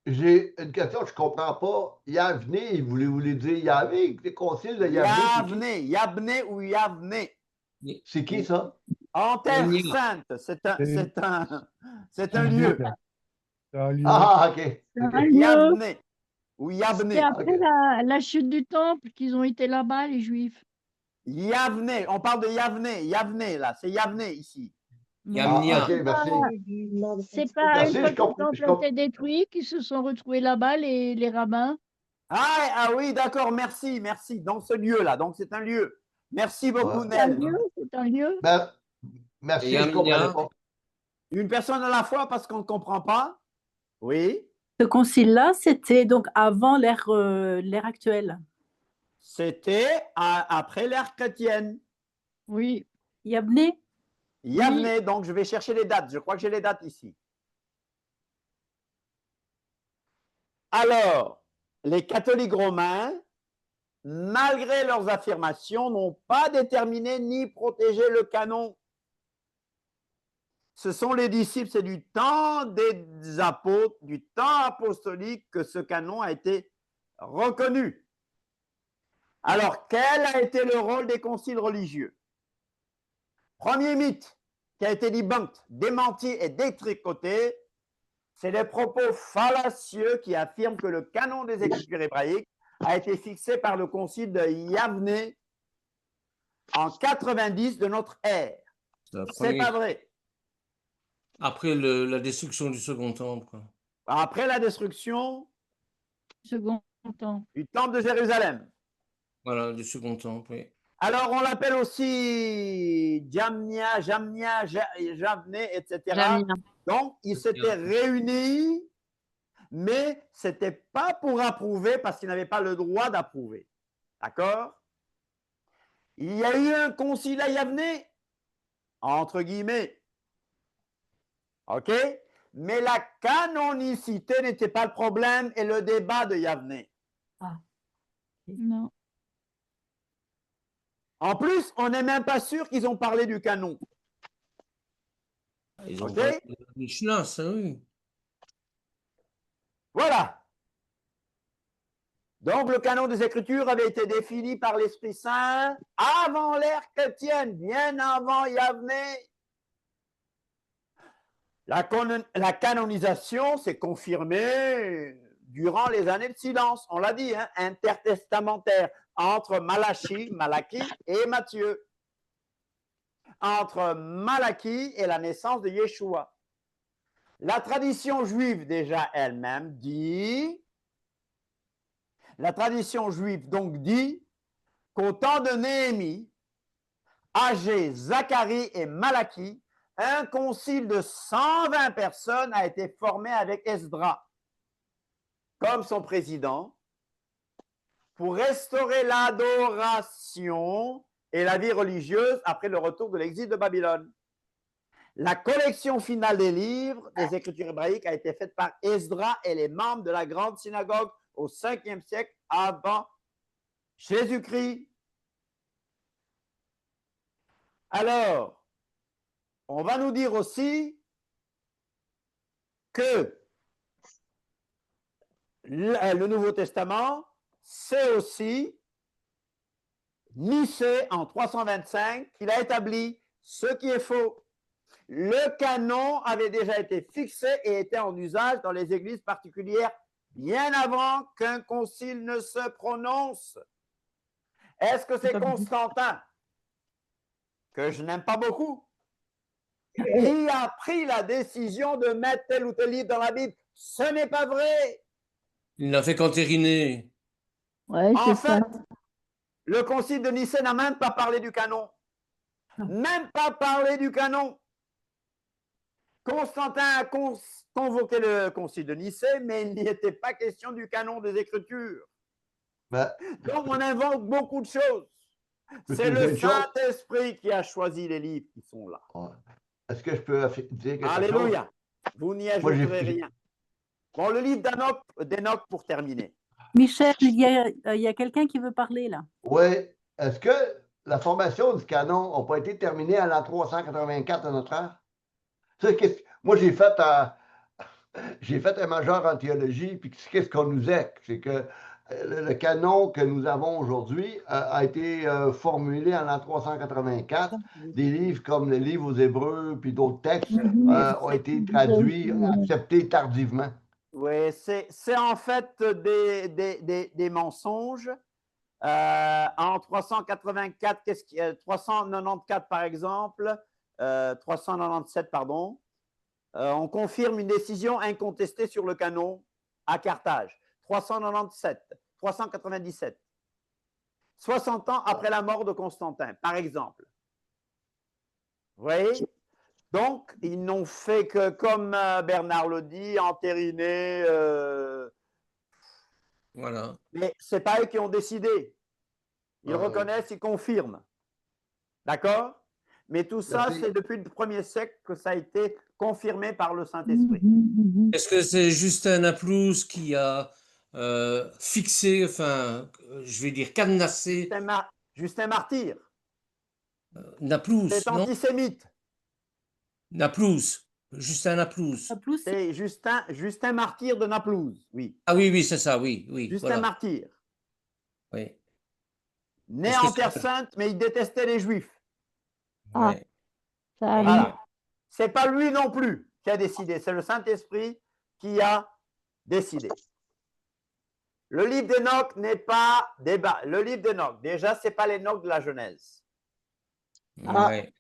J'ai une question, je ne comprends pas. Yavne, vous voulez dire Yahvé, le concile de Yavne? Yavne ou Yavne. C'est qui ça? En Terre Sainte, c'est un lieu. Ah, ok. Yavne ou Yavne. C'est après la chute du temple qu'ils ont été là-bas, les Juifs. Yavne, on parle de Yavne. Yavne, là, c'est Yavne ici. Yamnia. Ok, merci. C'est pas Merci, une fois je que le comprends, temple a été détruit qu'ils se sont retrouvés là-bas, les rabbins. Ah oui, d'accord, merci. Dans ce lieu-là, donc c'est un lieu. Merci beaucoup, Ouais. Nel. C'est un lieu. Merci, Et je ne comprenais Yamnia. pas. Une personne à la fois parce qu'on ne comprend pas. Oui, Ce concile-là, c'était donc avant l'ère actuelle. c'était après l'ère chrétienne. Oui. Yavne? Yavne, donc je vais chercher les dates. Je crois que j'ai les dates ici. Alors, les catholiques romains, malgré leurs affirmations, n'ont pas déterminé ni protégé le canon. Ce sont les disciples, c'est du temps des apôtres, du temps apostolique que ce canon a été reconnu. Alors, quel a été le rôle des conciles religieux? Premier mythe qui a été démenti et détricoté, c'est les propos fallacieux qui affirment que le canon des Écritures hébraïques a été fixé par le concile de Yavne en 90 de notre ère. C'est pas vrai. Après la destruction du Second Temple, quoi. Après la destruction Second temple. du temple de Jérusalem. Voilà, du Second Temple, oui. Alors, on l'appelle aussi Jamnia, Javne, etc. Jamnia. Donc, ils s'étaient réunis, mais ce n'était pas pour approuver parce qu'ils n'avaient pas le droit d'approuver. D'accord? Il y a eu un concile à Yavne, entre guillemets. OK? Mais la canonicité n'était pas le problème et le débat de Yavne. Non. En plus, on n'est même pas sûr qu'ils ont parlé du canon. Ils ont OK? parlé de la Mishnah, ça, oui. Voilà. Donc, le canon des Écritures avait été défini par l'Esprit Saint avant l'ère chrétienne, bien avant Yavne. La canonisation s'est confirmée durant les années de silence, on l'a dit, hein, intertestamentaire, entre Malachie et Matthieu. Entre Malachie et la naissance de Yeshua. La tradition juive déjà elle-même dit, la tradition juive donc dit qu'au temps de Néhémie, Agé, Zacharie et Malachie, un concile de 120 personnes a été formé avec Esdras comme son président pour restaurer l'adoration et la vie religieuse après le retour de l'exil de Babylone. La collection finale des livres des Écritures hébraïques a été faite par Esdras et les membres de la grande synagogue au 5e siècle avant Jésus-Christ. Alors, on va nous dire aussi que le Nouveau Testament, c'est aussi Nicée en 325 qu'il a établi, ce qui est faux. Le canon avait déjà été fixé et était en usage dans les églises particulières bien avant qu'un concile ne se prononce. Est-ce que c'est Constantin, que je n'aime pas beaucoup, qui a pris la décision de mettre tel ou tel livre dans la Bible. Ce n'est pas vrai. Il n'a fait qu'entériner. Ouais, En c'est fait, ça. le concile de Nicée n'a même pas parlé du canon. Même pas parlé du canon. Constantin a convoqué le concile de Nicée, mais il n'y était pas question du canon des Écritures. Ben, Donc, on invente beaucoup de choses. peux-tu C'est me dire le une chose? Saint-Esprit qui a choisi les livres qui sont là. Ouais. Est-ce que je peux dire quelque chose? Alléluia. Vous n'y Moi, ajouterez rien. Bon, le livre d'Enoch pour terminer. Michel, il y a quelqu'un qui veut parler là. Oui. Est-ce que la formation du canon n'a pas été terminée à l'an 384 de notre ère? Moi, j'ai fait un major en théologie, puis qu'est-ce qu'on nous dit? C'est que le canon que nous avons aujourd'hui a été formulé en l'an 384. Des livres comme le livre aux Hébreux, puis d'autres textes ont été traduits, acceptés tardivement. Oui, c'est en fait des mensonges. En 384, 394 par exemple, 397 pardon, on confirme une décision incontestée sur le canon à Carthage. 397, 60 ans après la mort de Constantin, par exemple. Vous voyez? Donc, ils n'ont fait que, comme Bernard le dit, entériner. Voilà. Mais ce n'est pas eux qui ont décidé. Ils reconnaissent, ils confirment. D'accord? Mais tout ça, Merci. c'est depuis le 1er siècle que ça a été confirmé par le Saint-Esprit. Est-ce que c'est Justin Naplouse qui a fixé, enfin, je vais dire cadenassé Justin Martyr, Naplouse, c'est non? antisémite. Naplouse, Justin Naplouse. C'est Justin Martyr de Naplouse, oui. Ah oui, oui, c'est ça, oui, oui. Justin voilà. Martyr. Oui. Né Est-ce que en Terre c'est- Sainte, mais il détestait les Juifs. Ah, Ouais. ça arrive. Voilà. C'est pas lui non plus qui a décidé, c'est le Saint-Esprit qui a décidé. Le livre d'Enoch n'est pas débat. Le livre d'Enoch, déjà, c'est pas l'Enoch de la Genèse. Ouais.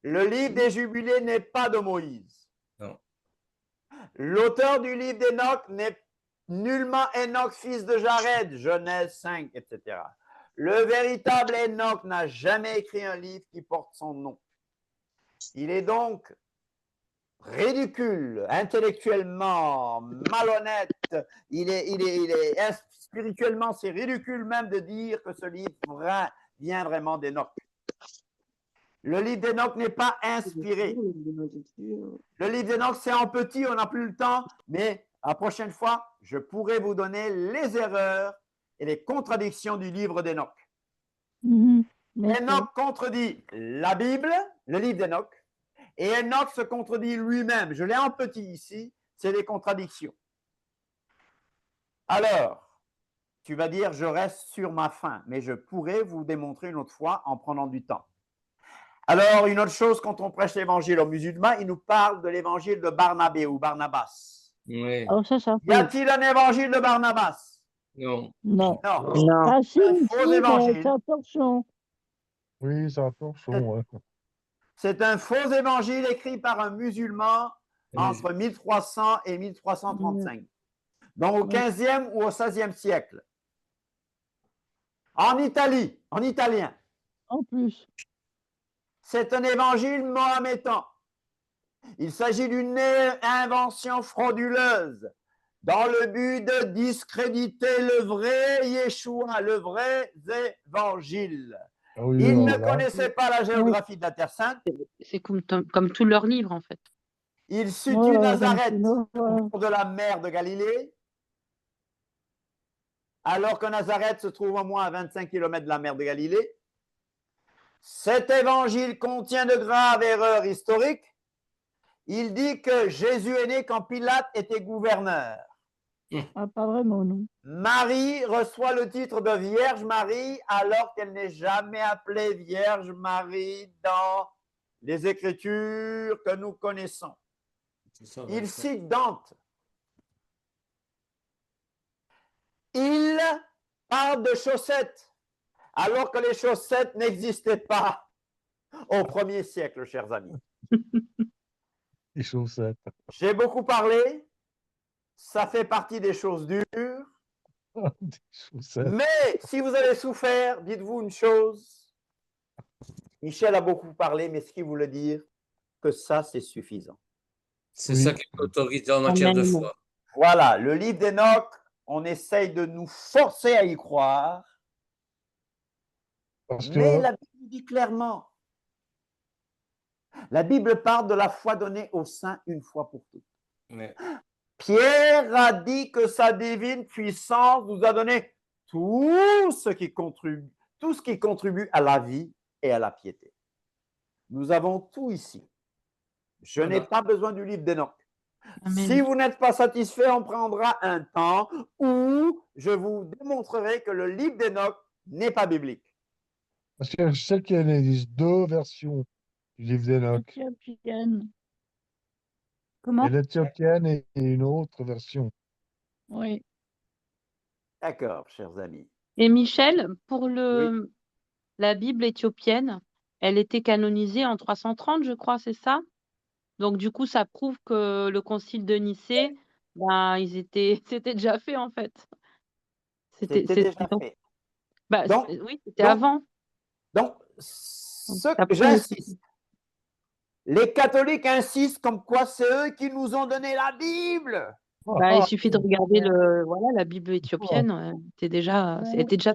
Le livre des Jubilés n'est pas de Moïse. Non. L'auteur du livre d'Enoch n'est nullement Enoch, fils de Jared, Genèse 5, etc. Le véritable Enoch n'a jamais écrit un livre qui porte son nom. Il est donc ridicule, intellectuellement, malhonnête. Spirituellement, c'est ridicule même de dire que ce livre vient vraiment d'Enoch. Le livre d'Enoch n'est pas inspiré. Le livre d'Enoch, c'est en petit, on n'a plus le temps, mais la prochaine fois, je pourrai vous donner les erreurs et les contradictions du livre d'Enoch. Enoch contredit la Bible, le livre d'Enoch, et Enoch se contredit lui-même. Je l'ai en petit ici, c'est des contradictions. Alors, tu vas dire, je reste sur ma faim, mais je pourrais vous démontrer une autre fois en prenant du temps. Alors, une autre chose, quand on prêche l'évangile aux musulmans, il nous parle de l'évangile de Barnabé ou Barnabas. Ouais. Oh, ça Y a-t-il un évangile de Barnabas? Non. Non. Non. Non. Ah si, Un si, faux mais évangile. fais attention. Oui, ça a torchon. Ouais. C'est un faux évangile écrit par un musulman entre 1300 et 1335. Donc au 15e ou au 16e siècle. En Italie, en italien. En plus. C'est un évangile mohammédan. Il s'agit d'une invention frauduleuse dans le but de discréditer le vrai Yeshua, le vrai évangile. Ah oui, Ils ne alors là, connaissaient pas la géographie de la Terre Sainte. C'est comme tous leurs livres, en fait. Ils situent Ouais, Nazareth donc, au bord de la mer de Galilée, alors que Nazareth se trouve au moins à 25 km de la mer de Galilée. Cet évangile contient de graves erreurs historiques. Il dit que Jésus est né quand Pilate était gouverneur. Ah, pas vraiment, non. Marie reçoit le titre de Vierge Marie alors qu'elle n'est jamais appelée Vierge Marie dans les Écritures que nous connaissons. Il cite Dante. Il parle de chaussettes alors que les chaussettes n'existaient pas au 1er siècle, chers amis. Les chaussettes. J'ai beaucoup parlé. Ça fait partie des choses dures. Des chaussettes. Mais si vous avez souffert, dites-vous une chose. Michel a beaucoup parlé, mais ce qu'il voulait dire, que ça, c'est suffisant. C'est ça qui est l'autorité en matière de foi. Voilà, le livre d'Enoch, on essaye de nous forcer à y croire. Parce Mais que la Bible dit clairement, la Bible parle de la foi donnée aux saints une fois pour toutes. Ouais. Pierre a dit que sa divine puissance nous a donné tout ce qui contribue à la vie et à la piété. Nous avons tout ici. Je n'ai pas besoin du livre d'Enoch. Si vous n'êtes pas satisfait, on prendra un temps où je vous démontrerai que le livre d'Enoch n'est pas biblique. Parce que je sais qu'il existe deux versions du livre d'Enoch. Éthiopienne. Comment? Et l'éthiopienne et une autre version. Oui. D'accord, chers amis. Et Michel, pour la Bible éthiopienne, elle était canonisée en 330, je crois, c'est ça? Donc, du coup, ça prouve que le concile de Nicée, ben, c'était déjà fait, en fait. C'était déjà donc- fait. bah, Donc- oui, c'était avant. Donc, j'insiste. Les catholiques insistent comme quoi c'est eux qui nous ont donné la Bible. Bah, il suffit de regarder la Bible éthiopienne, c'était déjà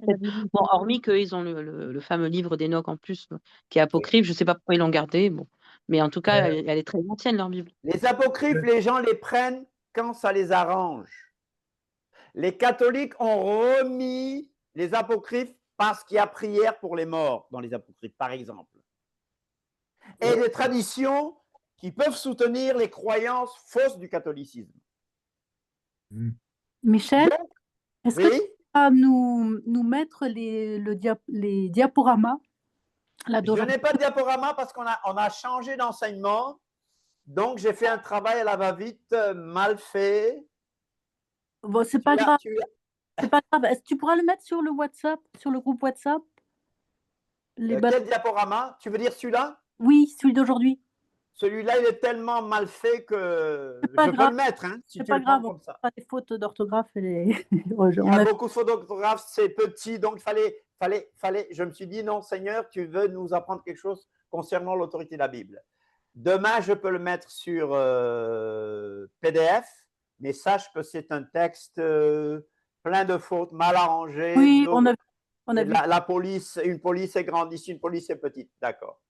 fait. Bon, hormis qu'ils ont le fameux livre d'Enoch en plus, qui est apocryphe, je ne sais pas pourquoi ils l'ont gardé, bon. Mais en tout cas, elle est très ancienne, leur Bible. Les apocryphes, les gens les prennent quand ça les arrange. Les catholiques ont remis les apocryphes parce qu'il y a prière pour les morts dans les apocryphes, par exemple. Et des traditions qui peuvent soutenir les croyances fausses du catholicisme. Michel, est-ce que Oui, tu vas nous mettre les diaporamas? je n'ai pas de diaporama parce qu'on a changé d'enseignement. Donc, j'ai fait un travail à la va-vite mal fait. Bon, c'est pas grave. C'est pas grave. Est-ce que tu pourras le mettre sur le WhatsApp, sur le groupe WhatsApp? Quel diaporama? Tu veux dire celui-là? Oui, celui d'aujourd'hui. Celui-là, il est tellement mal fait que je pas peux grave. le mettre, hein, si C'est tu pas le prends grave, comme ça. pas les fautes d'orthographe. Il y a beaucoup de fautes d'orthographe, c'est petit, donc je me suis dit, non, Seigneur, tu veux nous apprendre quelque chose concernant l'autorité de la Bible. Demain, je peux le mettre sur PDF, mais sache que c'est un texte plein de fautes, mal arrangé. Oui, donc, on a vu. une police est grande ici, une police est petite, d'accord.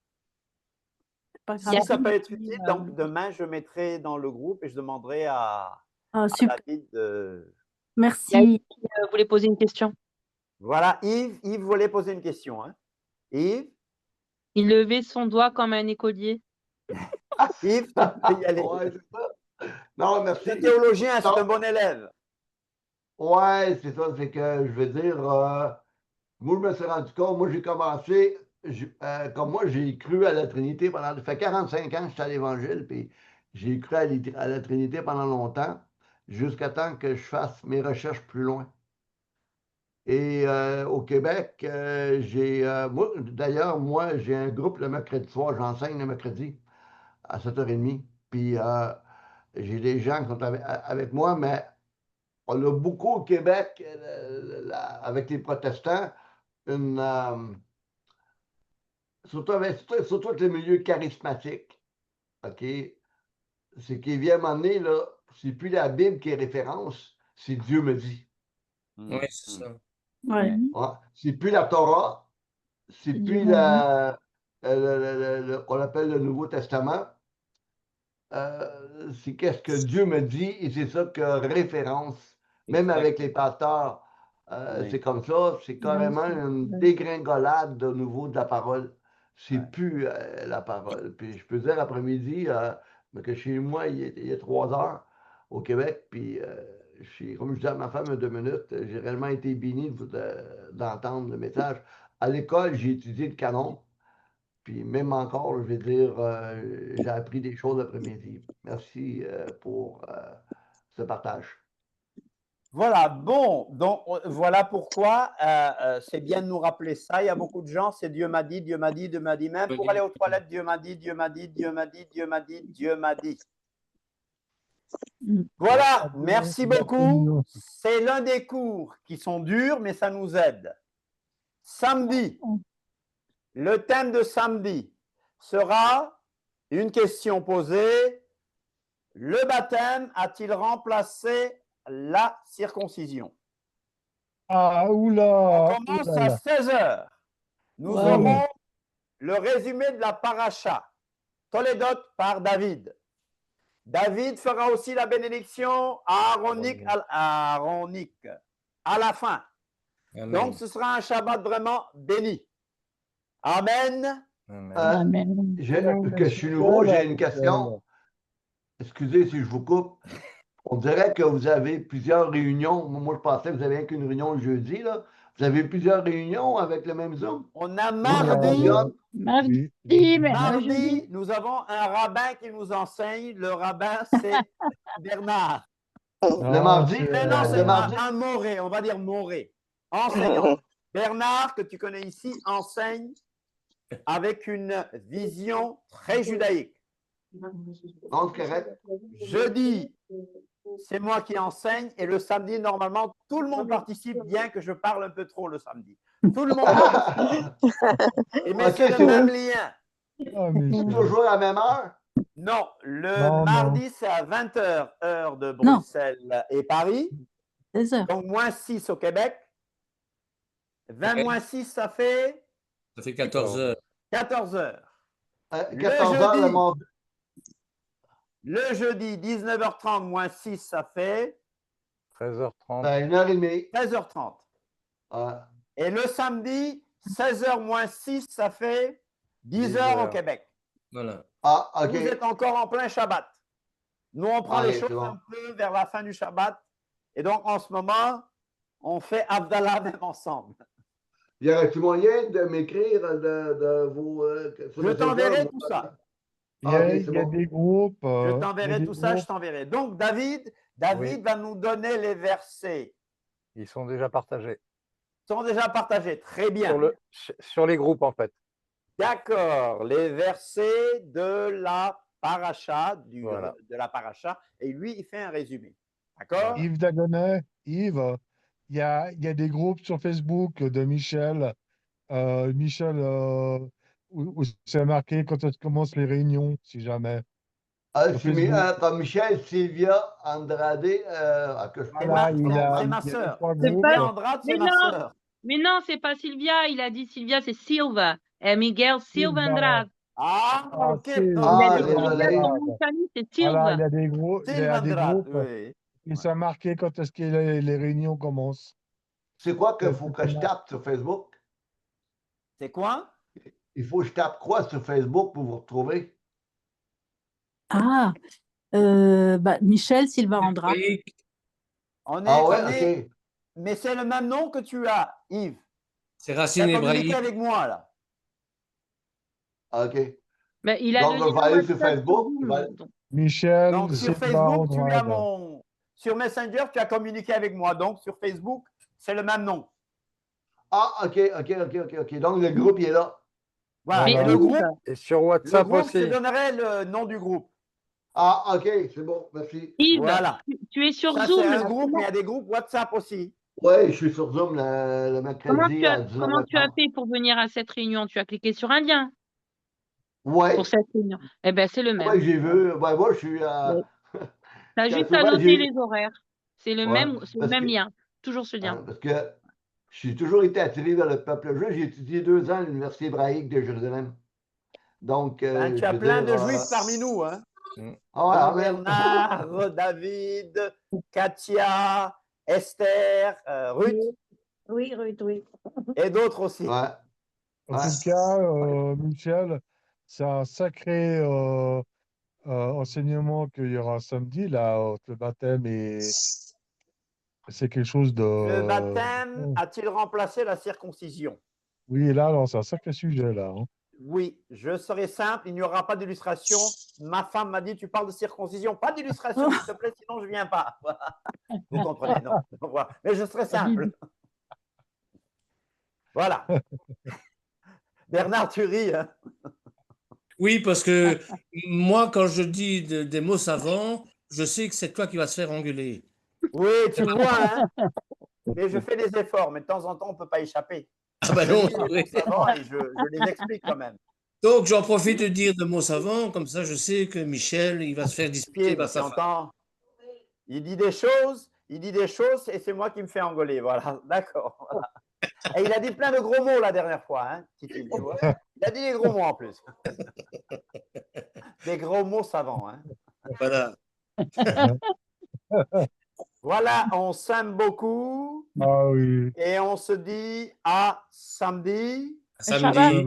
Pas grave. Si ça peut être utile, donc demain, je mettrai dans le groupe et je demanderai à David de… Merci. Vous voulez poser une question? Voilà, Yves voulait poser une question. Hein. Yves? Il levait son doigt comme un écolier. Yves, tu peux y aller. Ouais, c'est ça. Non, merci. Le théologien, c'est un bon élève. Ouais, c'est ça. C'est que, je veux dire, moi, je me suis rendu compte, moi, j'ai commencé, comme moi, j'ai cru à la Trinité pendant, ça fait 45 ans que je suis à l'Évangile, puis j'ai cru à la Trinité pendant longtemps, jusqu'à temps que je fasse mes recherches plus loin. Et au Québec, d'ailleurs, moi, j'ai un groupe le mercredi soir, j'enseigne le mercredi à 7h30, puis j'ai des gens qui sont avec moi, mais on a beaucoup au Québec, avec les protestants, surtout avec les milieux charismatiques, OK? C'est qu'il vient à un moment donné, là, c'est plus la Bible qui est référence, c'est Dieu me dit. Oui, c'est ça. Ouais. Ouais. C'est plus la Torah, c'est plus qu'on appelle le Nouveau Testament. C'est qu'est-ce que Dieu me dit et c'est ça que référence. Même avec les pasteurs, c'est comme ça. C'est carrément une dégringolade de nouveau de la parole. C'est plus la parole. Puis je peux dire après-midi que chez moi, il est 3 heures au Québec. Puis comme je dis à ma femme il y a 2 minutes, j'ai réellement été béni d'entendre le message. À l'école, j'ai étudié le canon. Puis même encore, je vais dire, j'ai appris des choses l'après-midi. Merci pour ce partage. Voilà, bon, donc voilà pourquoi c'est bien de nous rappeler ça. Il y a beaucoup de gens, c'est Dieu m'a dit, Dieu m'a dit, Dieu m'a dit. Même pour aller aux toilettes, Dieu m'a dit, Dieu m'a dit, Dieu m'a dit, Dieu m'a dit, Dieu m'a dit. Voilà, merci beaucoup. C'est l'un des cours qui sont durs, mais ça nous aide. Samedi, le thème de samedi sera une question posée. Le baptême a-t-il remplacé la circoncision? Ah, On oula, commence oula à là. 16h. Nous Ouais. aurons le résumé de la paracha, Toledot par David. David fera aussi la bénédiction aaronique à la fin. Amen. Donc, ce sera un Shabbat vraiment béni. Amen. Que je suis nouveau, j'ai une question. Excusez si je vous coupe. On dirait que vous avez plusieurs réunions. Moi, je pensais que vous avez qu'une réunion le jeudi. Là. Vous avez plusieurs réunions avec le même Zoom? On a mardi. Mardi, nous avons un rabbin qui nous enseigne. Le rabbin, c'est Bernard. Le mardi? Mais non, c'est Le mardi? un moré, on va dire moré. Enseignant. Bernard, que tu connais ici, enseigne avec une vision très judaïque. Donc, correct. Jeudi, c'est moi qui enseigne et le samedi, normalement, tout le monde participe, bien que je parle un peu trop le samedi. Tout le monde participe. Et mais Ok, c'est le c'est même bon. lien. C'est toujours à la même heure? Non, le Non, mardi, c'est à 20h, heure de Bruxelles et Paris. 16h. Donc, moins 6 au Québec. 20 moins 6, ça fait Ça fait 14 heures. 14 heures. 14 heures le mardi. Le jeudi, 19h30 moins 6, ça fait 13h30. Ben, 1h30. 13h30. Ah. Et le samedi, 16h moins 6, ça fait 10h 10 au heures. Québec. Voilà. Ah, ok. Vous êtes encore en plein Shabbat. Nous, on prend les Allez, choses c'est bon. un peu vers la fin du Shabbat. Et donc, en ce moment, on fait Abdallah même ensemble. Y aurait-il moyen de m'écrire de vos. Sur Je Messenger, t'enverrai vous- tout ça. Il y a, Ok, il c'est y a bon. des groupes. Je il y a t'enverrai des tout ça, je groupes. t'enverrai. Donc, David Oui. va nous donner les versets. Ils sont déjà partagés. Ils sont déjà partagés. Très bien. Sur les groupes, en fait. D'accord. Les versets de la paracha, Voilà. de la paracha. Et lui, il fait un résumé. D'accord? Yves Dagonet, Yves, il y a des groupes sur Facebook de Michel. Michel, où c'est marqué quand est-ce commencent les réunions, si jamais. Ah, Sur c'est Facebook. comme Michel, Sylvia, Andrade, que je Voilà, connais. il y a C'est ma il y a sœur. trois C'est groupes. pas- Sylvia Andrade, c'est Mais ma non. sœur. Mais non, c'est pas Sylvia. Il a dit Sylvia, c'est Silva. Et Miguel Silva Silva. Andrade. Ah, Ah, ok. Silva. Il a Ah, dit Sylvia, désolé. son nom de famille, c'est Voilà, Silva. il y a des groupes, il y Sylvain a des Andrade, groupes oui. qui sont marqués quand est-ce que les réunions commencent. C'est quoi qu'il faut que je tape sur Facebook? C'est quoi? Il faut que je tape quoi sur Facebook pour vous retrouver? Ah, Michel Silva Andrade. Oui. On est, Ah ouais, on est- ok. Mais c'est le même nom que tu as, Yves. C'est Tu racine as communiqué hébraïque. avec moi, là. Ok. Mais il a Donc, le je lien vais aller sur WhatsApp Facebook. Zoom, je vais- donc. Michel Donc, sur Silva Facebook, tu as Andrade. Sur Messenger, tu as communiqué avec moi. Donc, sur Facebook, c'est le même nom. Ah, ok. Donc, le groupe, il est là. Voilà. Mais Et le Yves, groupe, Et sur WhatsApp je te aussi. donnerai le nom du groupe. Ah, ok, c'est bon, merci. Yves, Voilà. tu es sur Ça, Zoom. c'est un là. groupe, mais il y a des groupes WhatsApp aussi. Ouais, je suis sur Zoom le mercredi à Comment tu as 19h30. fait pour venir à cette réunion? Tu as cliqué sur un lien Ouais, pour cette réunion. Eh ben, c'est le même. ouais, j'ai vu. Ouais, moi, je suis. Ouais. Tu as Quand juste à souvent, noter j'ai. les horaires. C'est le Ouais, même parce que, lien. Toujours ce lien. parce que j'ai toujours été attiré vers le peuple juif. J'ai étudié 2 ans à l'Université hébraïque de Jérusalem. Donc, Ben, tu je as veux plein dire. de juifs parmi nous, hein. Ah, Dont amen. Bernard, David, Katia, Esther, Ruth Oui, Ruth, oui. et d'autres aussi. Ouais. En Ouais. tout cas, Michel, c'est un sacré enseignement qu'il y aura samedi, là, entre le baptême et c'est quelque chose de. Le baptême a-t-il remplacé la circoncision? Oui, là, non, c'est un sacré sujet, là. Hein. Oui, je serai simple, il n'y aura pas d'illustration. Ma femme m'a dit, tu parles de circoncision. Pas d'illustration, s'il te plaît, sinon je ne viens pas. Vous comprenez, non? Voilà. Mais je serai simple. Voilà. Bernard, tu ris. Hein? Oui, parce que moi, quand je dis des mots savants, je sais que c'est toi qui vas se faire engueuler. Oui, tu vois, hein. Mais je fais des efforts, mais de temps en temps, on ne peut pas échapper. Ah ben Je non, dis les oui. mots savants et je les explique quand même. Donc, j'en profite de dire de mots savants, comme ça je sais que Michel, il va se faire disputer par Tu sa femme. entends? Il dit des choses et c'est moi qui me fais engueuler. Voilà, d'accord. Voilà. Et il a dit plein de gros mots la dernière fois, hein, Titi, tu vois. Il a dit des gros mots en plus. Des gros mots savants. Hein. Voilà. Voilà, on s'aime beaucoup Ah oui. et on se dit à samedi. Samedi.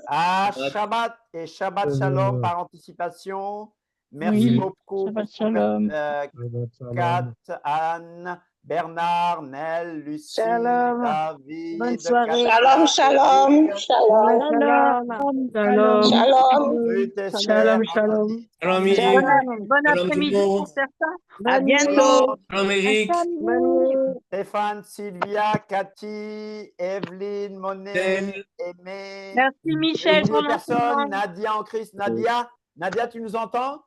À Shabbat et Shabbat Shalom par anticipation. Merci Oui, beaucoup Shabbat pour ton Shalom. Kat, Anne, Bernard, Nel, Lucie, Shalom. David, Bonne soirée. Katia, Shalom, Eric, shalom, Shalom. shalom. Ruth, Esther, Shalom, shalom. Anthony, Shalom, André, Yves. Bon Shalom tout le après-midi monde. pour certains. Bonne nuit. bientôt. Shalom, Eric. Stéphane, Sylvia, Cathy, Evelyne, Monet, Tel. Aimé. Merci J'ai Michel oublié pour personne. l'enseignement. Nadia en Christ. Nadia, tu nous entends?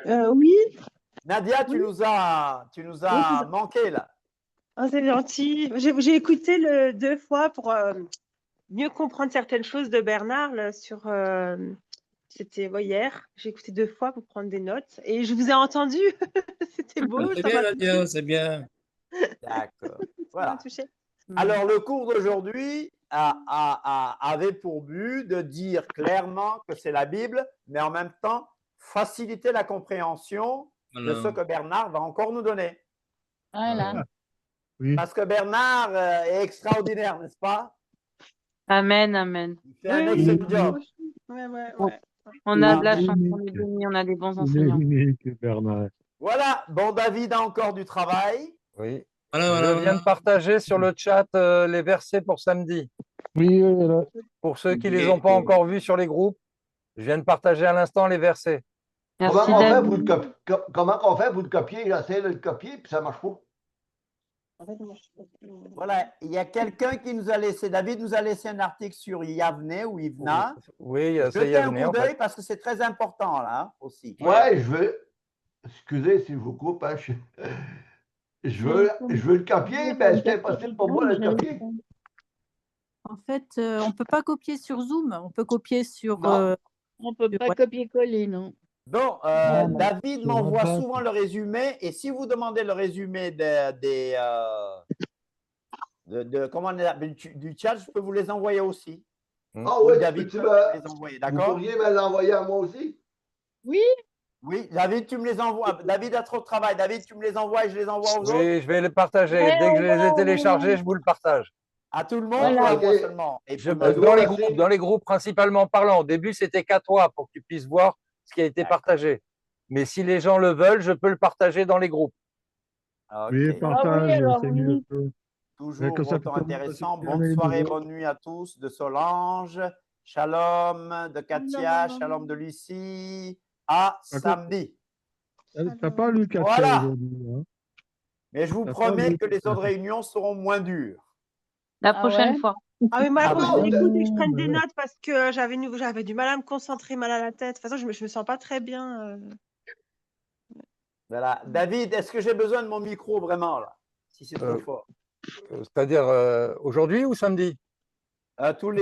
Oui, Nadia, tu nous as manqué là. oh, c'est gentil. J'ai écouté 2 fois pour mieux comprendre certaines choses de Bernard là, sur. C'était hier. J'ai écouté 2 fois pour prendre des notes et je vous ai entendu. C'était beau, C'est ça bien, m'a Nadia, c'est bien. D'accord. ça m'a Voilà. touché. Alors, le cours d'aujourd'hui avait pour but de dire clairement que c'est la Bible, mais en même temps faciliter la compréhension de Voilà. ce que Bernard va encore nous donner. Voilà. Oui. Parce que Bernard est extraordinaire, n'est-ce pas? Amen, amen. Il fait un Oui, excellent job. ouais. On a de la Amen. chance, on est bénis, on a des bons Il est enseignants. unique, Bernard. Voilà. Bon, David a encore du travail. Oui. Voilà, Je viens de partager sur le chat les versets pour samedi. Oui, voilà. Pour ceux qui ne les ont pas encore vus sur les groupes, je viens de partager à l'instant les versets. Comment Merci on fait David. pour comment on fait pour le copier? J'essaie de le copier, puis ça ne marche pas. Voilà. Il y a quelqu'un qui nous a laissé, David nous a laissé un article sur Yavne ou Ivna. Oui, c'est Jetez un Yavne coup en d'œil fait. parce que c'est très important là hein, aussi. Ouais, je veux. Excusez si je vous coupe. Hein, je veux le copier, mais c'est impossible pour moi de le copier. En fait, on ne peut pas copier sur Zoom, on peut copier sur. Non. On ne peut pas copier-coller, non. Donc, Non, David sur m'envoie WhatsApp. souvent le résumé et si vous demandez le résumé comment on appelle, du chat, je peux vous les envoyer aussi. Ah Ou oui, David tu peut me les envoyer, vous d'accord? pourriez me l'envoyer à moi aussi? Oui, Oui, David, tu me les envoies. David a trop de travail. David, tu me les envoies et je les envoie aux autres? Oui, je vais les partager. Ouais, Dès que je les ai ouais. téléchargés, je vous le partage. À tout le monde Voilà. ou à Ok. moi seulement? Et puis, Dans les groupes principalement parlant. Au début, c'était qu'à toi pour que tu puisses voir ce qui a été partagé. Mais si les gens le veulent, je peux le partager dans les groupes. Oui, ok. partage, alors c'est oui. mieux. Toujours comme ça, autant tout le monde intéressant. peut Bonne les soirée, nouveaux. bonne nuit à tous de Solange. Shalom de Katia, shalom de Lucie. À samedi. T'as pas lu Katia Voilà. aujourd'hui, hein? Mais je vous T'as pas promets lu que les Katia. autres réunions seront moins dures. La Ah prochaine ouais? fois. Ah oui, moi, il Ah faut que bon? je l'écoute et que je prenne des ouais. notes parce que j'avais du mal à me concentrer, mal à la tête. De toute façon, je me sens pas très bien. Voilà. David, est-ce que j'ai besoin de mon micro vraiment là? Si c'est trop fort. C'est-à-dire aujourd'hui ou samedi? Toutes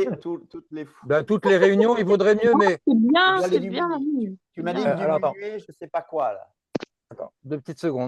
les Ben, toutes les réunions, il vaudrait mieux, mais. C'est bien, Je dois c'est les bien. diminuer. oui. Tu m'as dit bien. de Alors, attends. diminuer, je ne sais pas quoi là. Attends, 2 petites secondes.